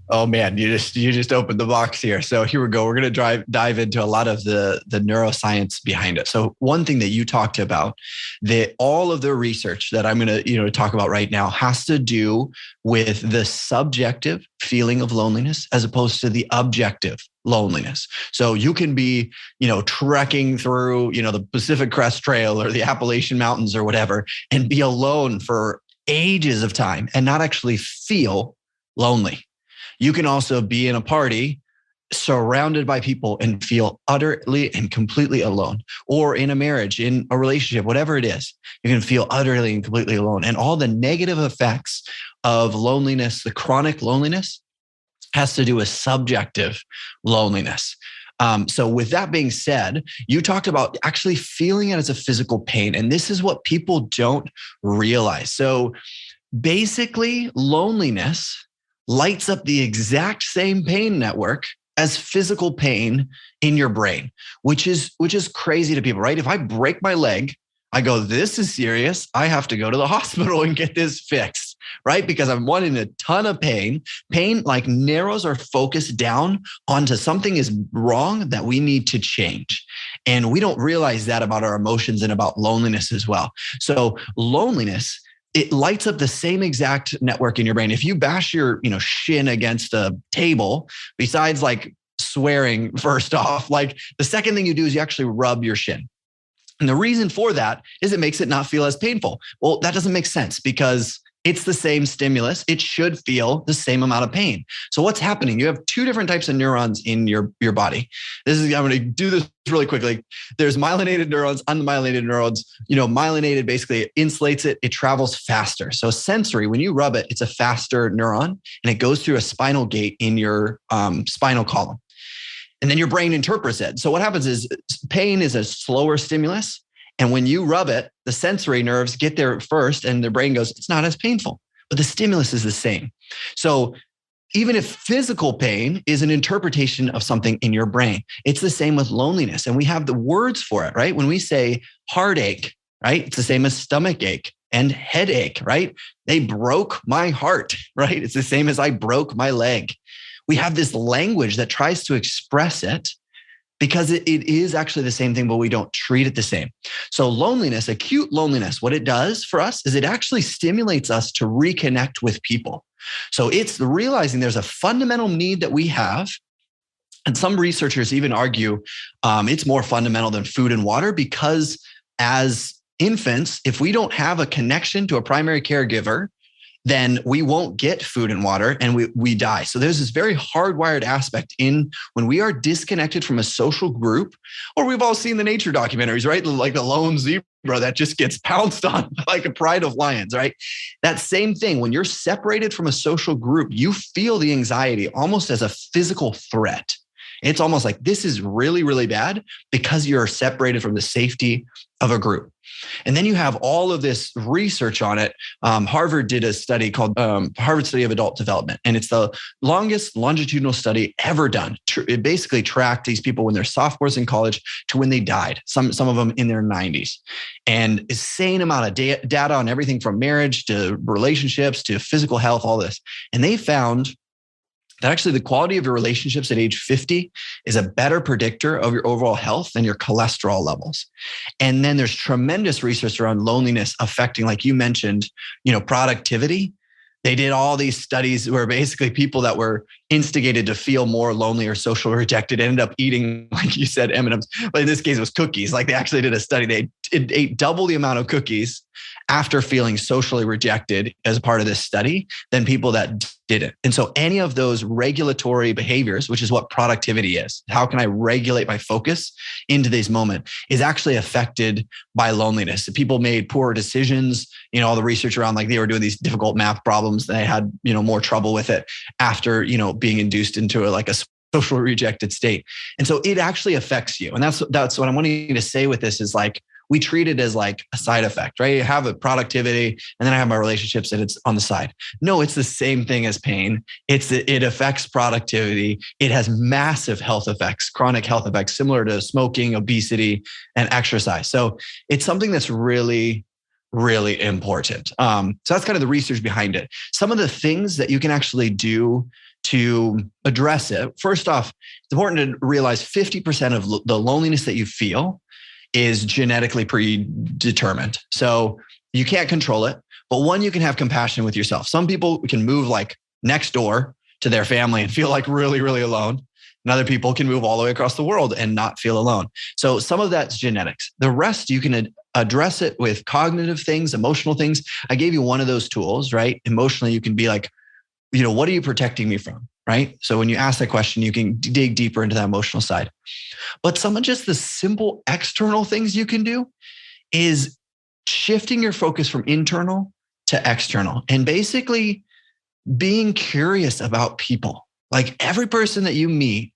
Oh man, you just opened the box here. So here we go. We're going to dive into a lot of the neuroscience behind it. So one thing that you talked about, that all of the research that I'm going to talk about right now has to do with the subjective feeling of loneliness as opposed to the objective loneliness. So you can be, trekking through, the Pacific Crest Trail or the Appalachian Mountains or whatever, and be alone for ages of time and not actually feel lonely. You can also be in a party surrounded by people and feel utterly and completely alone, or in a marriage, in a relationship, whatever it is, you can feel utterly and completely alone. And all the negative effects of loneliness, the chronic loneliness, has to do with subjective loneliness. So with that being said, you talked about actually feeling it as a physical pain. And this is what people don't realize. So basically, loneliness lights up the exact same pain network as physical pain in your brain, which is crazy to people, right? If I break my leg, I go, this is serious. I have to go to the hospital and get this fixed, right? Because I'm in a ton of pain. Pain like narrows our focus down onto something is wrong that we need to change. And we don't realize that about our emotions and about loneliness as well. So loneliness, it lights up the same exact network in your brain. If you bash your, shin against a table, besides like swearing first off, like the second thing you do is you actually rub your shin. And the reason for that is it makes it not feel as painful. Well, that doesn't make sense because it's the same stimulus. It should feel the same amount of pain. So what's happening? You have two different types of neurons in your body. I'm going to do this really quickly. There's myelinated neurons, unmyelinated neurons. Myelinated basically insulates it. It travels faster. So sensory, when you rub it, it's a faster neuron and it goes through a spinal gate in your spinal column. And then your brain interprets it. So what happens is pain is a slower stimulus. And when you rub it, the sensory nerves get there first and the brain goes, it's not as painful, but the stimulus is the same. So even if physical pain is an interpretation of something in your brain, it's the same with loneliness. And we have the words for it, right? When we say heartache, right? It's the same as stomach ache and headache, right? They broke my heart, right? It's the same as I broke my leg. We have this language that tries to express it because it is actually the same thing, but we don't treat it the same. So loneliness, acute loneliness, what it does for us is it actually stimulates us to reconnect with people. So it's realizing there's a fundamental need that we have. And some researchers even argue it's more fundamental than food and water because as infants, if we don't have a connection to a primary caregiver, then we won't get food and water and we die. So there's this very hardwired aspect in when we are disconnected from a social group, or we've all seen the nature documentaries, right? Like the lone zebra that just gets pounced on like a pride of lions, right? That same thing, when you're separated from a social group, you feel the anxiety almost as a physical threat. It's almost like this is really, really bad because you're separated from the safety of a group. And then you have all of this research on it. Harvard did a study called Harvard Study of Adult Development, and it's the longest longitudinal study ever done. It basically tracked these people when they're sophomores in college to when they died, some of them in their 90s. And insane amount of data on everything from marriage to relationships to physical health, all this. And they found that actually the quality of your relationships at age 50 is a better predictor of your overall health than your cholesterol levels. And then there's tremendous research around loneliness affecting, like you mentioned, productivity. They did all these studies where basically people that were instigated to feel more lonely or socially rejected ended up eating, like you said, M&Ms, but in this case it was cookies. Like they actually did a study. They ate double the amount of cookies after feeling socially rejected as a part of this study than people that didn't. And so any of those regulatory behaviors, which is what productivity is, how can I regulate my focus into this moment, is actually affected by loneliness. People made poor decisions, all the research around like they were doing these difficult math problems. They had, more trouble with it after, being induced into a socially rejected state. And so it actually affects you. And that's what I'm wanting to say with this is like, we treat it as like a side effect, right? You have a productivity and then I have my relationships and it's on the side. No, it's the same thing as pain. It affects productivity. It has massive health effects, chronic health effects, similar to smoking, obesity, and exercise. So it's something that's really, really important. So that's kind of the research behind it. Some of the things that you can actually do to address it. First off, it's important to realize 50% of the loneliness that you feel is genetically predetermined. So you can't control it, but one, you can have compassion with yourself. Some people can move like next door to their family and feel like really, really alone. And other people can move all the way across the world and not feel alone. So some of that's genetics. The rest, you can address it with cognitive things, emotional things. I gave you one of those tools, right? Emotionally, you can be like, what are you protecting me from? Right? So when you ask that question, you can dig deeper into that emotional side. But some of just the simple external things you can do is shifting your focus from internal to external and basically being curious about people. Like every person that you meet,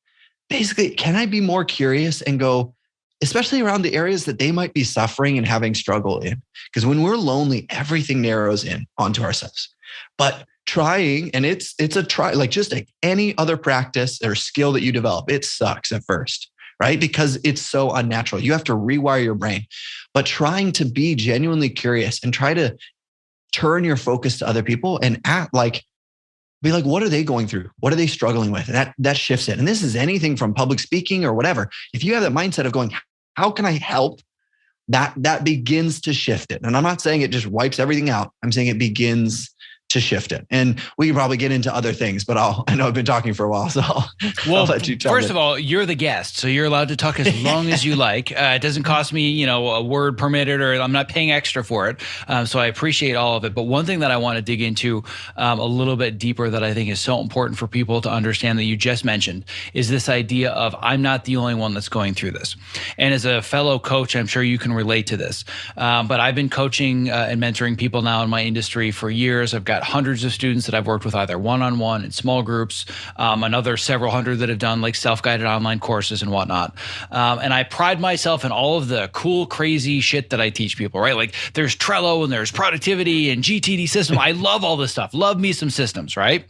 basically, can I be more curious and go, especially around the areas that they might be suffering and having struggle in? Because when we're lonely, everything narrows in onto ourselves. But trying, and it's a try, like just like any other practice or skill that you develop, it sucks at first, right? Because it's so unnatural. You have to rewire your brain. But trying to be genuinely curious and try to turn your focus to other people and be like, what are they going through? What are they struggling with? And that shifts it. And this is anything from public speaking or whatever. If you have that mindset of going, how can I help? That begins to shift it. And I'm not saying it just wipes everything out. I'm saying it begins to shift it. And we can probably get into other things, but I know I've been talking for a while, so I'll let you tell First of all, you're the guest, so you're allowed to talk as long as you like. It doesn't cost me, a word permitted, or I'm not paying extra for it. So I appreciate all of it. But one thing that I want to dig into a little bit deeper that I think is so important for people to understand that you just mentioned is this idea of I'm not the only one that's going through this. And as a fellow coach, I'm sure you can relate to this. But I've been coaching and mentoring people now in my industry for years. I've got hundreds of students that I've worked with either one-on-one in small groups, another several hundred that have done like self-guided online courses and whatnot. And I pride myself in all of the cool, crazy shit that I teach people, right? Like there's Trello and there's productivity and GTD system. I love all this stuff. Love me some systems, right?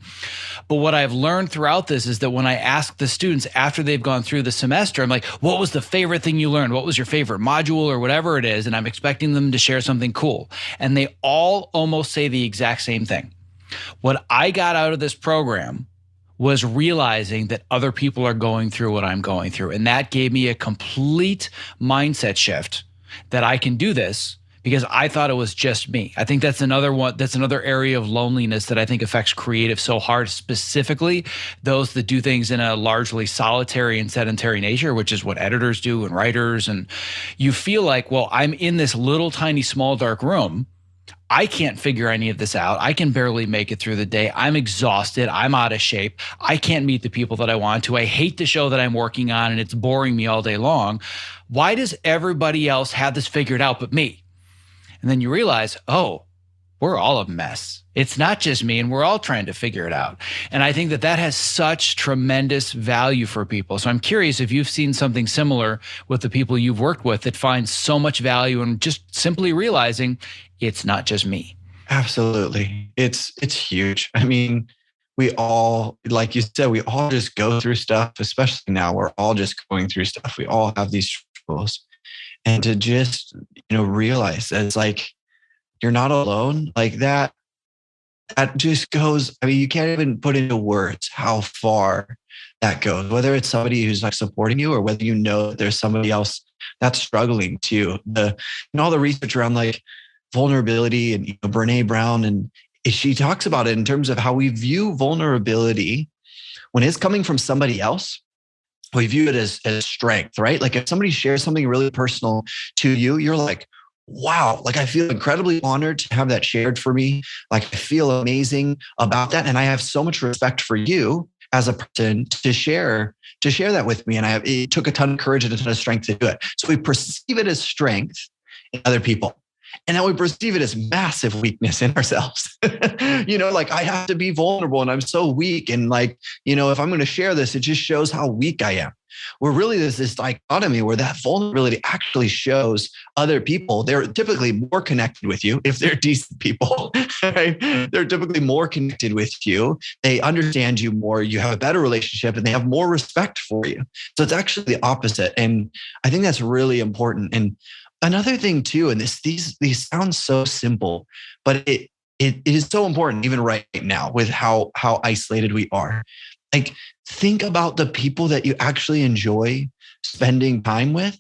But what I've learned throughout this is that when I ask the students after they've gone through the semester, I'm like, what was the favorite thing you learned? What was your favorite module or whatever it is? And I'm expecting them to share something cool. And they all almost say the exact same thing. What I got out of this program was realizing that other people are going through what I'm going through. And that gave me a complete mindset shift that I can do this because I thought it was just me. I think that's another one. That's another area of loneliness that I think affects creatives so hard, specifically those that do things in a largely solitary and sedentary nature, which is what editors do and writers. And you feel like, well, I'm in this little tiny small dark room. I can't figure any of this out. I can barely make it through the day. I'm exhausted. I'm out of shape. I can't meet the people that I want to. I hate the show that I'm working on and it's boring me all day long. Why does everybody else have this figured out but me? And then you realize, oh, we're all a mess. It's not just me, and we're all trying to figure it out. And I think that that has such tremendous value for people. So I'm curious if you've seen something similar with the people you've worked with that find so much value in just simply realizing it's not just me. Absolutely. It's huge. I mean, we all, like you said, we all just go through stuff, especially now. We're all just going through stuff. We all have these struggles. And to just, realize that it's like, you're not alone, like that just goes, I mean, you can't even put into words how far that goes, whether it's somebody who's like supporting you or whether that there's somebody else that's struggling too. All the research around like vulnerability and Brene Brown, and she talks about it in terms of how we view vulnerability when it's coming from somebody else. We view it as strength, right? Like if somebody shares something really personal to you, you're like, wow, like I feel incredibly honored to have that shared for me. Like I feel amazing about that. And I have so much respect for you as a person to share that with me. And it took a ton of courage and a ton of strength to do it. So we perceive it as strength in other people. And then we perceive it as massive weakness in ourselves. Like I have to be vulnerable and I'm so weak. And like, if I'm going to share this, it just shows how weak I am. Where really there's this dichotomy where that vulnerability actually shows other people they're typically more connected with you if they're decent people, right? They're typically more connected with you. They understand you more. You have a better relationship and they have more respect for you. So it's actually the opposite. And I think that's really important. And another thing too, and these sound so simple, but it is so important even right now with how isolated we are. Like think about the people that you actually enjoy spending time with.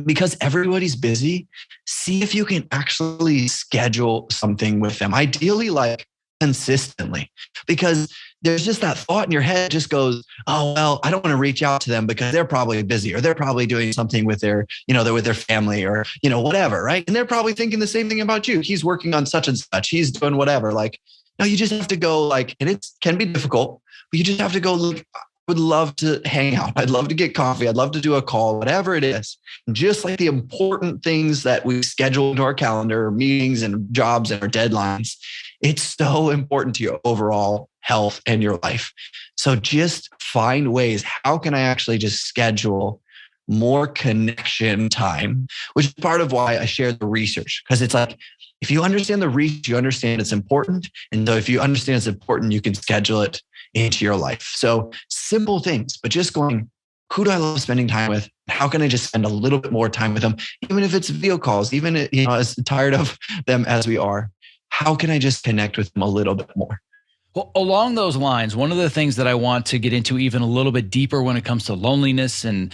Because everybody's busy, see if you can actually schedule something with them. Ideally, like consistently, because there's just that thought in your head just goes, oh, well, I don't want to reach out to them because they're probably busy or they're probably doing something with their, they're with their family or, whatever. Right. And they're probably thinking the same thing about you. He's working on such and such. He's doing whatever. Like, no, you just have to go and it can be difficult, but you just have to go look. I would love to hang out. I'd love to get coffee. I'd love to do a call, whatever it is. Just like the important things that we schedule into our calendar, meetings and jobs and our deadlines, it's so important to your overall health and your life. So just find ways. How can I actually just schedule more connection time, which is part of why I share the research. Because it's like, if you understand the research, you understand it's important. And so if you understand it's important, you can schedule it into your life. So simple things, but just going, who do I love spending time with? How can I just spend a little bit more time with them? Even if it's video calls, even as tired of them as we are, how can I just connect with them a little bit more? Well, along those lines, one of the things that I want to get into even a little bit deeper when it comes to loneliness and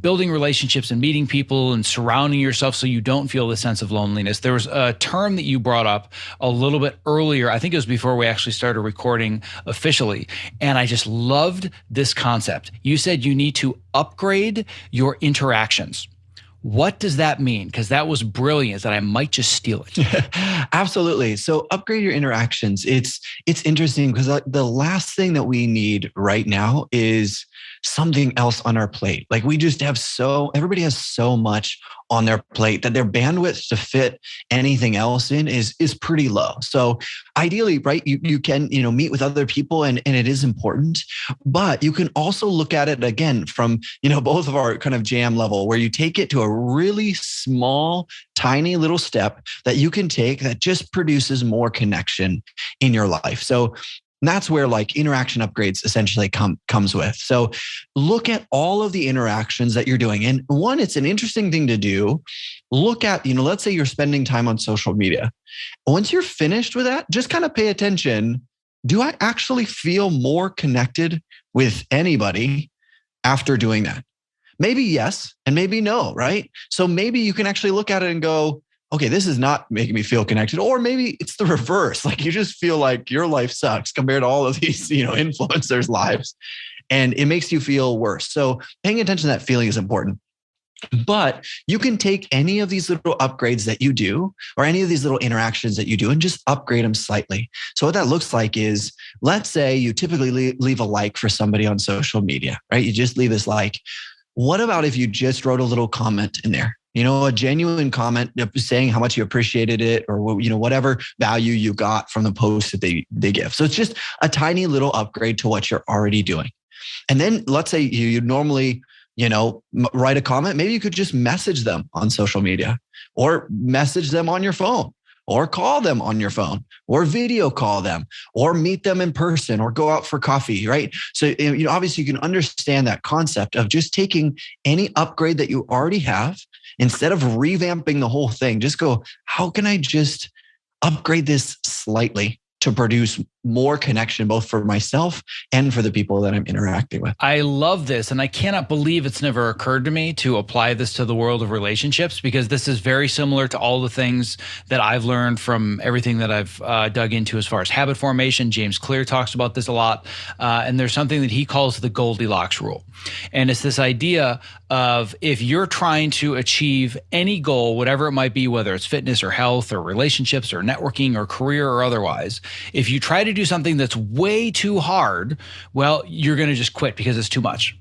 building relationships and meeting people and surrounding yourself so you don't feel the sense of loneliness. There was a term that you brought up a little bit earlier. I think it was before we actually started recording officially. And I just loved this concept. You said you need to upgrade your interactions. What does that mean? Because that was brilliant, that I might just steal it. Absolutely. So upgrade your interactions. It's interesting because the last thing that we need right now is something else on our plate. Like we just have everybody has so much on their plate that their bandwidth to fit anything else in is pretty low. So ideally, right, you can, meet with other people and it is important, but you can also look at it again from, both of our kind of jam level where you take it to a really small, tiny little step that you can take that just produces more connection in your life. So that's where like interaction upgrades essentially comes with. So look at all of the interactions that you're doing. And one, it's an interesting thing to do. Look at, let's say you're spending time on social media. Once you're finished with that, just kind of pay attention. Do I actually feel more connected with anybody after doing that? Maybe yes, and maybe no, right? So maybe you can actually look at it and go, okay, this is not making me feel connected. Or maybe it's the reverse. Like you just feel like your life sucks compared to all of these, influencers' lives. And it makes you feel worse. So paying attention to that feeling is important. But you can take any of these little upgrades that you do or any of these little interactions that you do and just upgrade them slightly. So what that looks like is, let's say you typically leave a like for somebody on social media, right? You just leave this like. What about if you just wrote a little comment in there? A genuine comment saying how much you appreciated it or, whatever value you got from the post that they give. So it's just a tiny little upgrade to what you're already doing. And then let's say you normally, write a comment. Maybe you could just message them on social media or message them on your phone or call them on your phone or video call them or meet them in person or go out for coffee, right? So, obviously you can understand that concept of just taking any upgrade that you already have. Instead of revamping the whole thing, just go, how can I just upgrade this slightly to produce more connection, both for myself and for the people that I'm interacting with? I love this. And I cannot believe it's never occurred to me to apply this to the world of relationships, because this is very similar to all the things that I've learned from everything that I've dug into as far as habit formation. James Clear talks about this a lot. And there's something that he calls the Goldilocks Rule. And it's this idea of, if you're trying to achieve any goal, whatever it might be, whether it's fitness or health or relationships or networking or career or otherwise, if you try to do something that's way too hard, well, you're going to just quit because it's too much.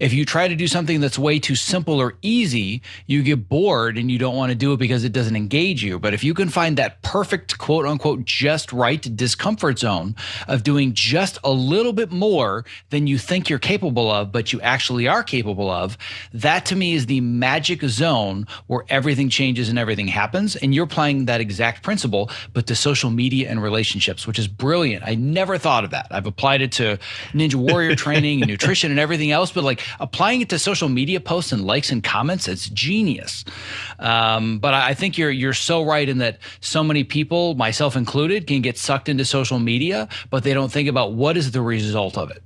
If you try to do something that's way too simple or easy, you get bored and you don't want to do it because it doesn't engage you. But if you can find that perfect, quote unquote, just right discomfort zone of doing just a little bit more than you think you're capable of, but you actually are capable of, that to me is the magic zone where everything changes and everything happens. And you're applying that exact principle, but to social media and relationships, which is brilliant. I never thought of that. I've applied it to Ninja Warrior training and nutrition and everything else, but like applying it to social media posts and likes and comments, it's genius. But I think you're so right in that so many people, myself included, can get sucked into social media, but they don't think about what is the result of it.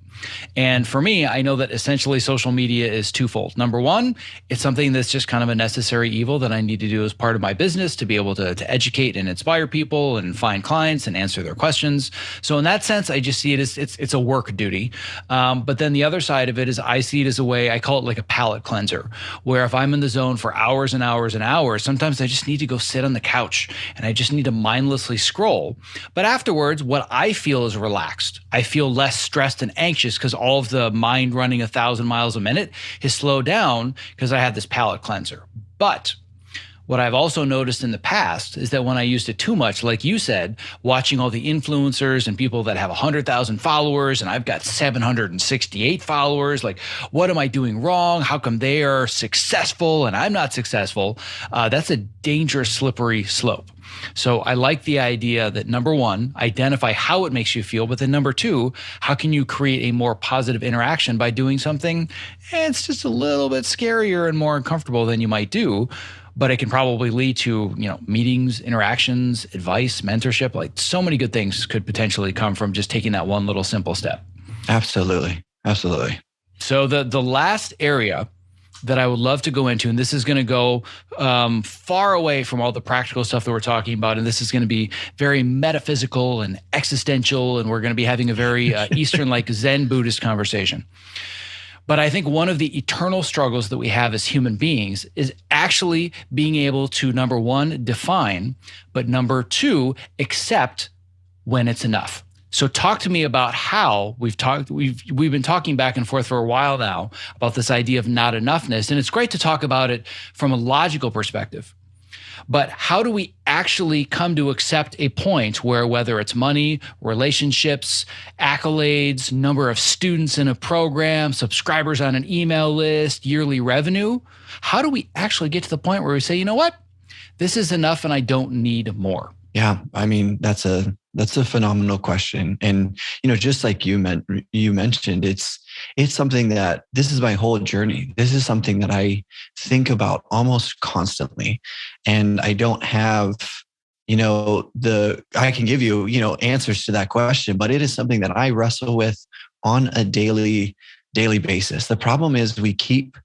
And for me, I know that essentially social media is twofold. Number one, it's something that's just kind of a necessary evil that I need to do as part of my business to be able to educate and inspire people and find clients and answer their questions. So in that sense, I just see it as it's a work duty. But then the other side of it is I see it as a way, I call it like a palate cleanser, where if I'm in the zone for hours and hours and hours, sometimes I just need to go sit on the couch and I just need to mindlessly scroll. But afterwards, what I feel is relaxed. I feel less stressed and anxious because all of the mind running 1,000 miles a minute has slowed down because I have this palate cleanser. But What I've also noticed in the past is that when I used it too much, like you said, watching all the influencers and people that have 100,000 followers and I've got 768 followers, like, what am I doing wrong? How come they are successful and I'm not successful? That's a dangerous, slippery slope. So I like the idea that, number one, identify how it makes you feel, but then number two, how can you create a more positive interaction by doing something? It's just a little bit scarier and more uncomfortable than you might do, but it can probably lead to, meetings, interactions, advice, mentorship. Like, so many good things could potentially come from just taking that one little simple step. Absolutely. Absolutely. So the last area that I would love to go into, and this is going to go far away from all the practical stuff that we're talking about, and this is going to be very metaphysical and existential, and we're going to be having a very Eastern, like Zen Buddhist conversation. But I think one of the eternal struggles that we have as human beings is actually being able to, number one, define, but number two, accept when it's enough. So talk to me about how we've been talking back and forth for a while now about this idea of not enoughness. And it's great to talk about it from a logical perspective. But how do we actually come to accept a point where, whether it's money, relationships, accolades, number of students in a program, subscribers on an email list, yearly revenue, how do we actually get to the point where we say, you know what, this is enough and I don't need more? Yeah, I mean, that's a phenomenal question. And, just like you mentioned, it's something that, this is my whole journey. This is something that I think about almost constantly. And I don't have, I can give you, answers to that question, but it is something that I wrestle with on a daily basis. The problem is we keep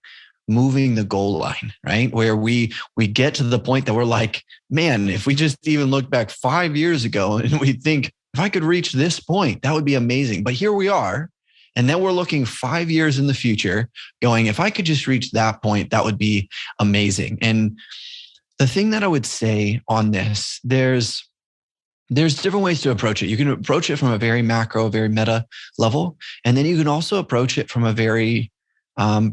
moving the goal line, right? Where we get to the point that we're like, man, if we just even look back 5 years ago and we think, if I could reach this point, that would be amazing. But here we are. And then we're looking 5 years in the future going, if I could just reach that point, that would be amazing. And the thing that I would say on this, there's different ways to approach it. You can approach it from a very macro, very meta level. And then you can also approach it from a very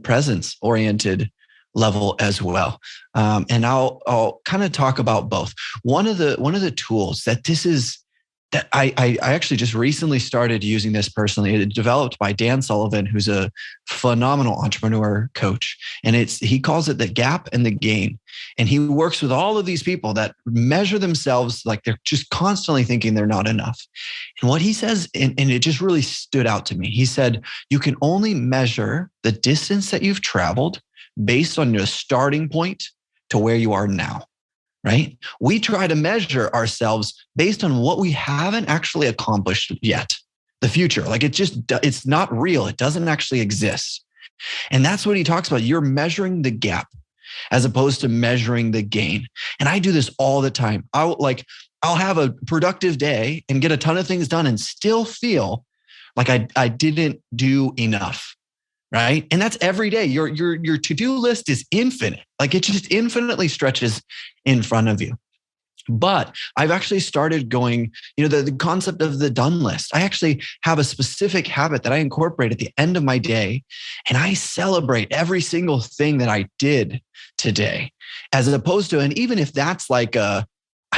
presence-oriented level as well. And I'll kind of talk about both. One of the tools that I actually just recently started using this personally. It's developed by Dan Sullivan, who's a phenomenal entrepreneur coach. And he calls it the gap and the gain. And he works with all of these people that measure themselves like they're just constantly thinking they're not enough. And what he says, and it just really stood out to me. He said, you can only measure the distance that you've traveled based on your starting point to where you are now. Right? We try to measure ourselves based on what we haven't actually accomplished yet. The future, like it's not real. It doesn't actually exist. And that's what he talks about. You're measuring the gap as opposed to measuring the gain. And I do this all the time. I'll have a productive day and get a ton of things done and still feel like I didn't do enough. Right. And that's every day. Your to-do list is infinite. Like, it just infinitely stretches in front of you. But I've actually started going, the concept of the done list. I actually have a specific habit that I incorporate at the end of my day, and I celebrate every single thing that I did today, as opposed to, and even if that's like I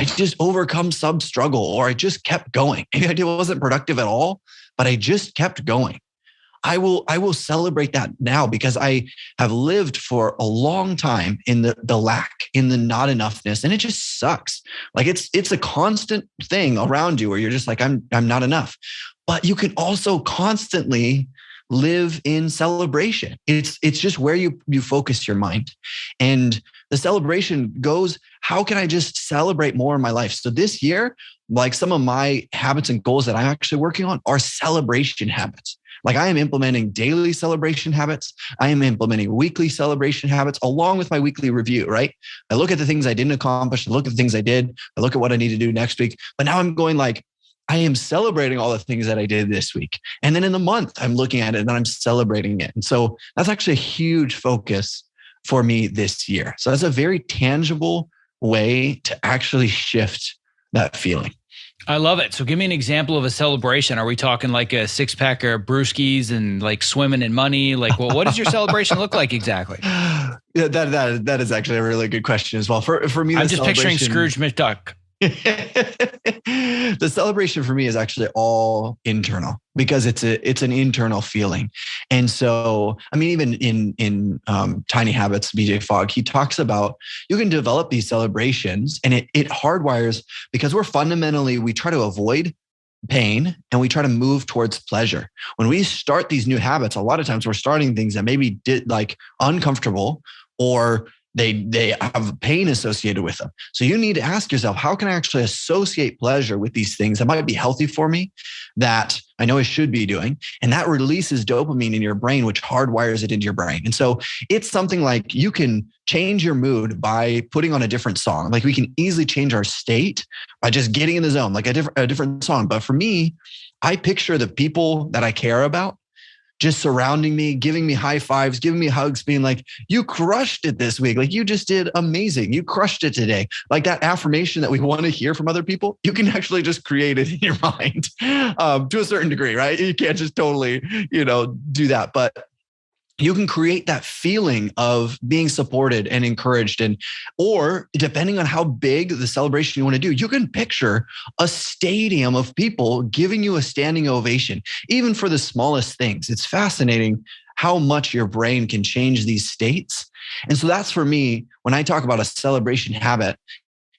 just overcome some struggle, or I just kept going. Maybe I wasn't productive at all, but I just kept going. I will celebrate that now, because I have lived for a long time in the lack, in the not enoughness, and it just sucks. Like, it's a constant thing around you where you're just like, I'm not enough. But you can also constantly live in celebration. It's just where you focus your mind. And the celebration goes, how can I just celebrate more in my life? So this year, like, some of my habits and goals that I'm actually working on are celebration habits. Like, I am implementing daily celebration habits. I am implementing weekly celebration habits along with my weekly review, right? I look at the things I didn't accomplish. I look at the things I did. I look at what I need to do next week. But now I'm going like, I am celebrating all the things that I did this week. And then in the month, I'm looking at it and I'm celebrating it. And so that's actually a huge focus for me this year. So that's a very tangible way to actually shift that feeling. I love it. So give me an example of a celebration. Are we talking like a 6-pack of brewskis and like swimming in money? Like, well, what does your celebration look like exactly? Yeah, that is actually a really good question as well. For me, I'm just picturing Scrooge McDuck. The celebration for me is actually all internal because it's an internal feeling. And so, I mean, even in Tiny Habits, BJ Fogg, he talks about you can develop these celebrations and it hardwires because we try to avoid pain and we try to move towards pleasure. When we start these new habits, a lot of times we're starting things that maybe did like uncomfortable or they have pain associated with them. So you need to ask yourself, how can I actually associate pleasure with these things that might be healthy for me that I know I should be doing? And that releases dopamine in your brain, which hardwires it into your brain. And so it's something like you can change your mood by putting on a different song. Like we can easily change our state by just getting in the zone, like a different song. But for me, I picture the people that I care about just surrounding me, giving me high fives, giving me hugs, being like, you crushed it this week. Like you just did amazing. You crushed it today. Like that affirmation that we want to hear from other people, you can actually just create it in your mind to a certain degree, right? You can't just totally, do that. But you can create that feeling of being supported and encouraged. Or depending on how big the celebration you want to do, you can picture a stadium of people giving you a standing ovation, even for the smallest things. It's fascinating how much your brain can change these states. And so that's for me, when I talk about a celebration habit,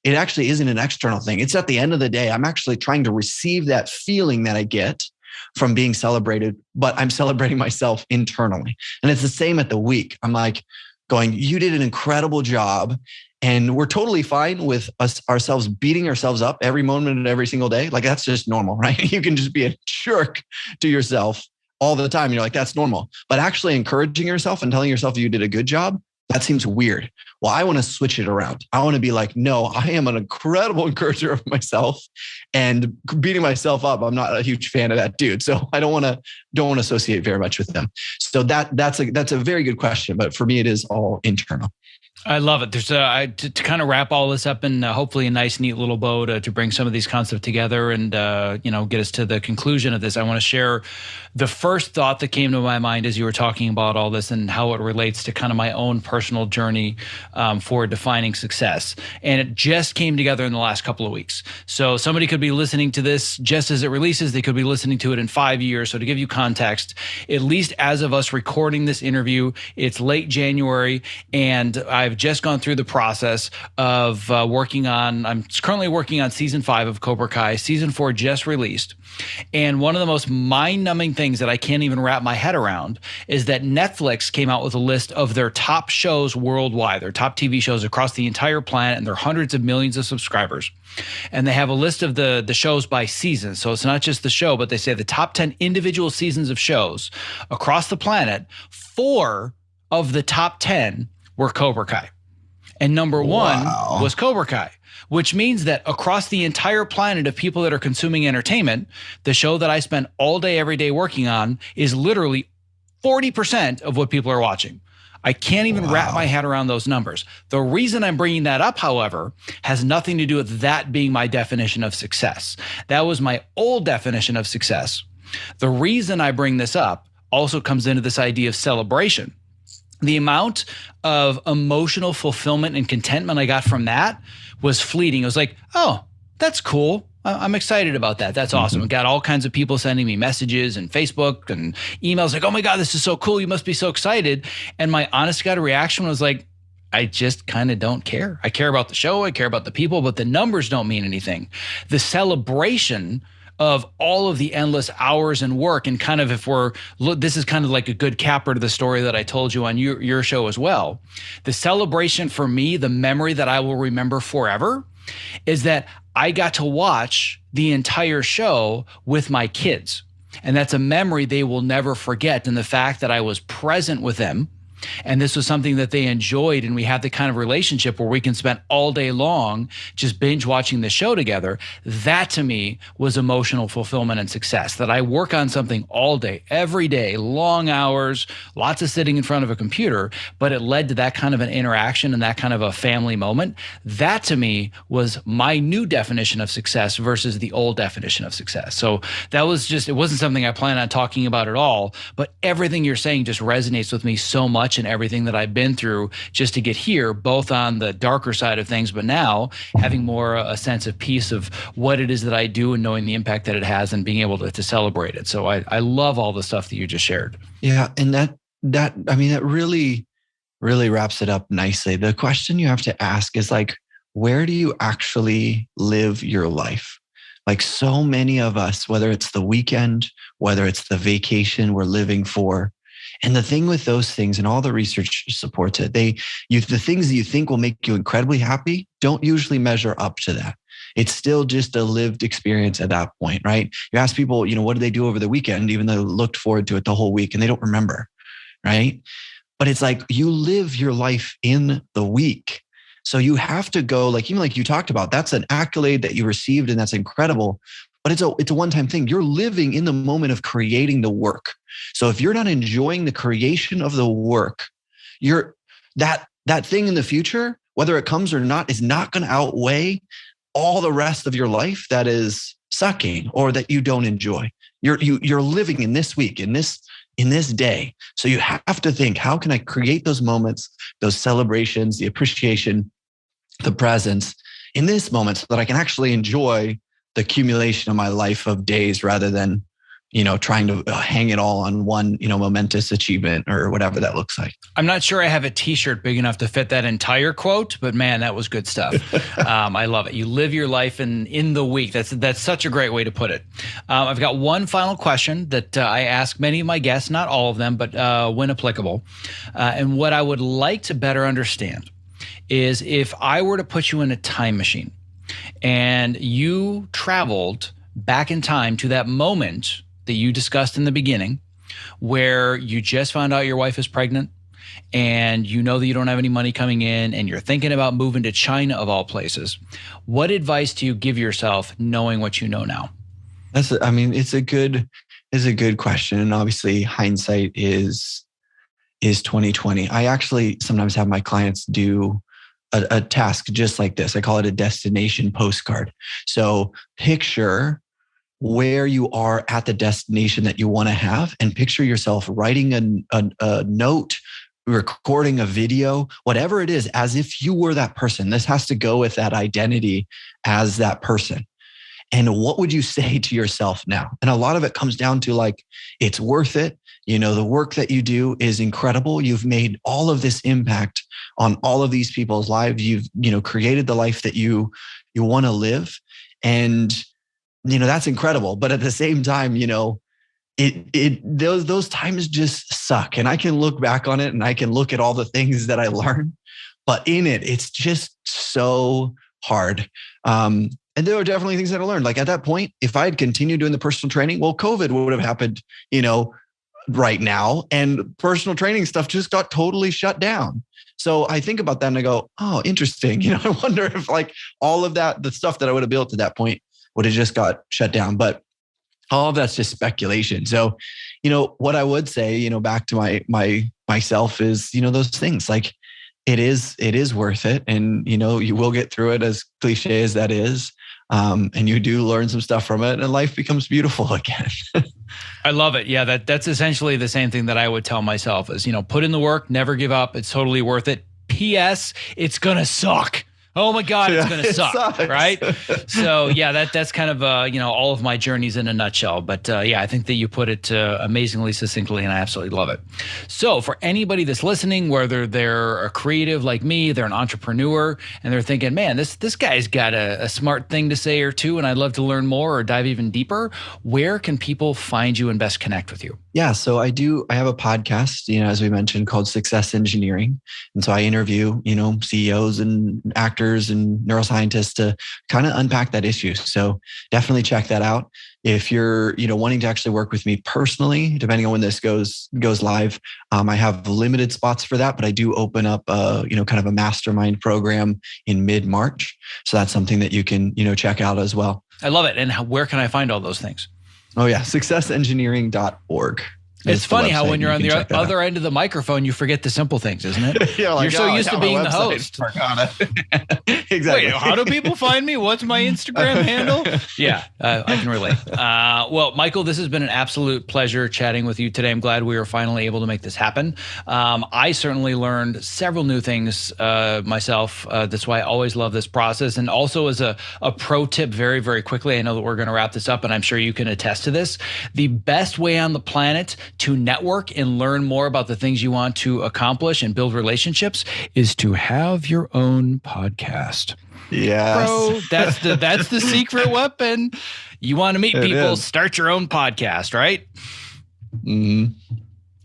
it actually isn't an external thing. It's at the end of the day, I'm actually trying to receive that feeling that I get from being celebrated, but I'm celebrating myself internally. And it's the same at the week. I'm like going, you did an incredible job. And we're totally fine with ourselves beating ourselves up every moment and every single day. Like that's just normal, right? You can just be a jerk to yourself all the time. You're like, that's normal. But actually encouraging yourself and telling yourself you did a good job, that seems weird. Well, I want to switch it around. I want to be like, no, I am an incredible encourager of myself, and beating myself up, I'm not a huge fan of that dude. So I don't want to associate very much with them. So that's a very good question. But for me, it is all internal. I love it. There's to kind of wrap all this up in hopefully a nice, neat little bow to bring some of these concepts together and get us to the conclusion of this. I want to share the first thought that came to my mind as you were talking about all this and how it relates to kind of my own personal journey for defining success. And it just came together in the last couple of weeks. So somebody could be listening to this just as it releases. They could be listening to it in 5 years. So to give you context, at least as of us recording this interview, it's late January, and I've just gone through the process of I'm currently working on season 5 of Cobra Kai. Season 4 just released. And one of the most mind-numbing things that I can't even wrap my head around is that Netflix came out with a list of their top shows worldwide, their top TV shows across the entire planet, and they're hundreds of millions of subscribers. And they have a list of the shows by season. So it's not just the show, but they say the top 10 individual seasons of shows across the planet. 4 of the top 10 were Cobra Kai. And number 1 was Cobra Kai, which means that across the entire planet of people that are consuming entertainment, the show that I spend all day, every day working on is literally 40% of what people are watching. I can't even wrap my head around those numbers. The reason I'm bringing that up, however, has nothing to do with that being my definition of success. That was my old definition of success. The reason I bring this up also comes into this idea of celebration. The amount of emotional fulfillment and contentment I got from that was fleeting. It was like, oh, that's cool. I'm excited about that. That's awesome. I got all kinds of people sending me messages and Facebook and emails like, oh my God, this is so cool. You must be so excited. And my honest God reaction was like, I just kind of don't care. I care about the show. I care about the people, but the numbers don't mean anything. The celebration of all of the endless hours and work, and kind of this is kind of like a good capper to the story that I told you on your show as well. The celebration for me, the memory that I will remember forever, is that I got to watch the entire show with my kids. And that's a memory they will never forget. And the fact that I was present with them And this was something that they enjoyed. And we had the kind of relationship where we can spend all day long just binge watching the show together. That to me was emotional fulfillment and success, that I work on something all day, every day, long hours, lots of sitting in front of a computer, but it led to that kind of an interaction and that kind of a family moment. That to me was my new definition of success versus the old definition of success. So that was just, it wasn't something I planned on talking about at all, but everything you're saying just resonates with me so much, and everything that I've been through just to get here, both on the darker side of things, but now having more a sense of peace of what it is that I do and knowing the impact that it has and being able to celebrate it. So I love all the stuff that you just shared. Yeah. And that really wraps it up nicely. The question you have to ask is like, where do you actually live your life? Like so many of us, whether it's the weekend, whether it's the vacation we're living for. And the thing with those things, and all the research supports it, the things that you think will make you incredibly happy don't usually measure up to that. It's still just a lived experience at that point, right? You ask people, what do they do over the weekend, even though they looked forward to it the whole week, and they don't remember, right? But it's like you live your life in the week. So you have to go, even like you talked about, that's an accolade that you received, and that's incredible. But it's a one-time thing. You're living in the moment of creating the work. So if you're not enjoying the creation of the work, that thing in the future, whether it comes or not, is not going to outweigh all the rest of your life that is sucking or that you don't enjoy. You're living in this week, in this day. So you have to think, how can I create those moments, those celebrations, the appreciation, the presence in this moment so that I can actually enjoy the accumulation of my life of days rather than, trying to hang it all on one, momentous achievement or whatever that looks like. I'm not sure I have a t-shirt big enough to fit that entire quote, but man, that was good stuff. I love it. You live your life in the week. That's such a great way to put it. I've got one final question that I ask many of my guests, not all of them, but when applicable. And what I would like to better understand is if I were to put you in a time machine and you traveled back in time to that moment that you discussed in the beginning, where you just found out your wife is pregnant and you know that you don't have any money coming in and you're thinking about moving to China of all places, what advice do you give yourself knowing what you know now? It's a good question. And obviously hindsight is 2020. I actually sometimes have my clients do a task just like this. I call it a destination postcard. So picture where you are at the destination that you want to have, and picture yourself writing a note, recording a video, whatever it is, as if you were that person. This has to go with that identity as that person. And what would you say to yourself now? And a lot of it comes down to it's worth it. The work that you do is incredible. You've made all of this impact on all of these people's lives. You've, created the life that you want to live. And, that's incredible. But at the same time, those times just suck. And I can look back on it and I can look at all the things that I learned, but in it, it's just so hard. And there were definitely things that I learned. Like at that point, if I had continued doing the personal training, well, COVID would have happened, right now. And personal training stuff just got totally shut down. So I think about that and I go, oh, interesting. I wonder if all of that, the stuff that I would have built at that point would have just got shut down. But all of that's just speculation. So, what I would say, back to myself is, those things it is worth it. And, you will get through it, as cliche as that is. And you do learn some stuff from it and life becomes beautiful again. I love it. Yeah, that's essentially the same thing that I would tell myself is, put in the work, never give up. It's totally worth it. P.S. It's going to suck. Oh my God, it's going to suck, sucks. Right? So yeah, that's kind of, all of my journeys in a nutshell. But yeah, I think that you put it amazingly succinctly and I absolutely love it. So for anybody that's listening, whether they're a creative like me, they're an entrepreneur, and they're thinking, man, this guy's got a smart thing to say or two, and I'd love to learn more or dive even deeper, where can people find you and best connect with you? Yeah, so I have a podcast, as we mentioned, called Success Engineering. And so I interview, CEOs and actors doctors and neuroscientists to kind of unpack that issue. So definitely check that out. If you're, wanting to actually work with me personally, depending on when this goes live, I have limited spots for that, but I do open up, kind of a mastermind program in mid-March. So that's something that you can, check out as well. I love it. And where can I find all those things? Oh yeah, successengineering.org. It's funny how when you're on the other end of the microphone, you forget the simple things, isn't it? You're so used to being the host. Exactly. Wait, how do people find me? What's my Instagram handle? Yeah, I can relate. Well, Michael, this has been an absolute pleasure chatting with you today. I'm glad we were finally able to make this happen. I certainly learned several new things myself. That's why I always love this process. And also as a pro tip very, very quickly, I know that we're going to wrap this up, and I'm sure you can attest to this. The best way on the planet to network and learn more about the things you want to accomplish and build relationships is to have your own podcast. Yes. Bro, that's the secret weapon. You want to meet people, start your own podcast, right? Mm-hmm.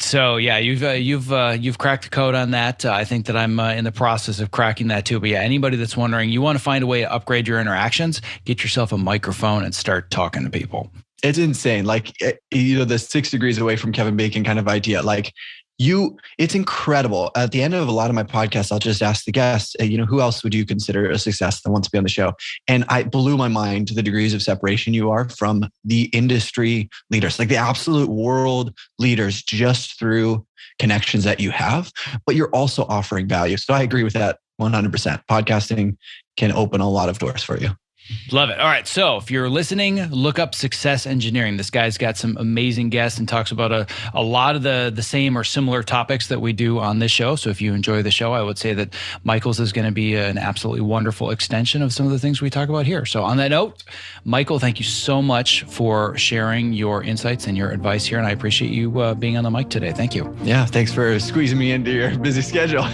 So yeah, you've cracked the code on that. I think that I'm in the process of cracking that too. But yeah, anybody that's wondering, you want to find a way to upgrade your interactions, get yourself a microphone and start talking to people. It's insane. Like, the 6 degrees away from Kevin Bacon kind of idea. Like it's incredible. At the end of a lot of my podcasts, I'll just ask the guests, who else would you consider a success that wants to be on the show? And I blew my mind to the degrees of separation you are from the industry leaders, like the absolute world leaders, just through connections that you have, but you're also offering value. So I agree with that 100%. Podcasting can open a lot of doors for you. Love it. All right. So if you're listening, look up Success Engineering. This guy's got some amazing guests and talks about a lot of the same or similar topics that we do on this show. So if you enjoy the show, I would say that Michael's is going to be an absolutely wonderful extension of some of the things we talk about here. So on that note, Michael, thank you so much for sharing your insights and your advice here. And I appreciate you being on the mic today. Thank you. Yeah. Thanks for squeezing me into your busy schedule.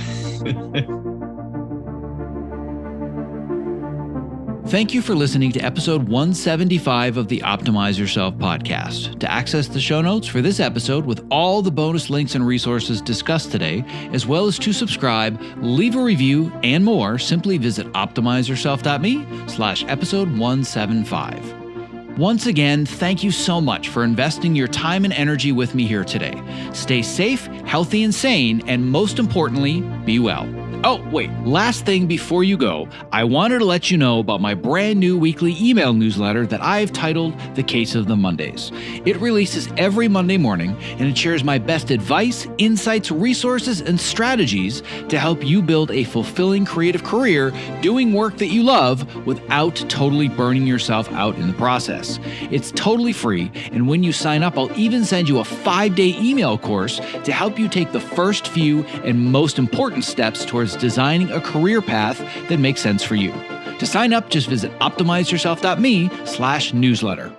Thank you for listening to episode 175 of the Optimize Yourself podcast. To access the show notes for this episode with all the bonus links and resources discussed today, as well as to subscribe, leave a review, and more, simply visit optimizeyourself.me/episode 175. Once again, thank you so much for investing your time and energy with me here today. Stay safe, healthy, and sane, and most importantly, be well. Oh, wait, last thing before you go, I wanted to let you know about my brand new weekly email newsletter that I've titled The Case of the Mondays. It releases every Monday morning, and it shares my best advice, insights, resources, and strategies to help you build a fulfilling creative career doing work that you love without totally burning yourself out in the process. It's totally free, and when you sign up, I'll even send you a 5-day email course to help you take the first few and most important steps towards designing a career path that makes sense for you. To sign up, just visit optimizeyourself.me/newsletter.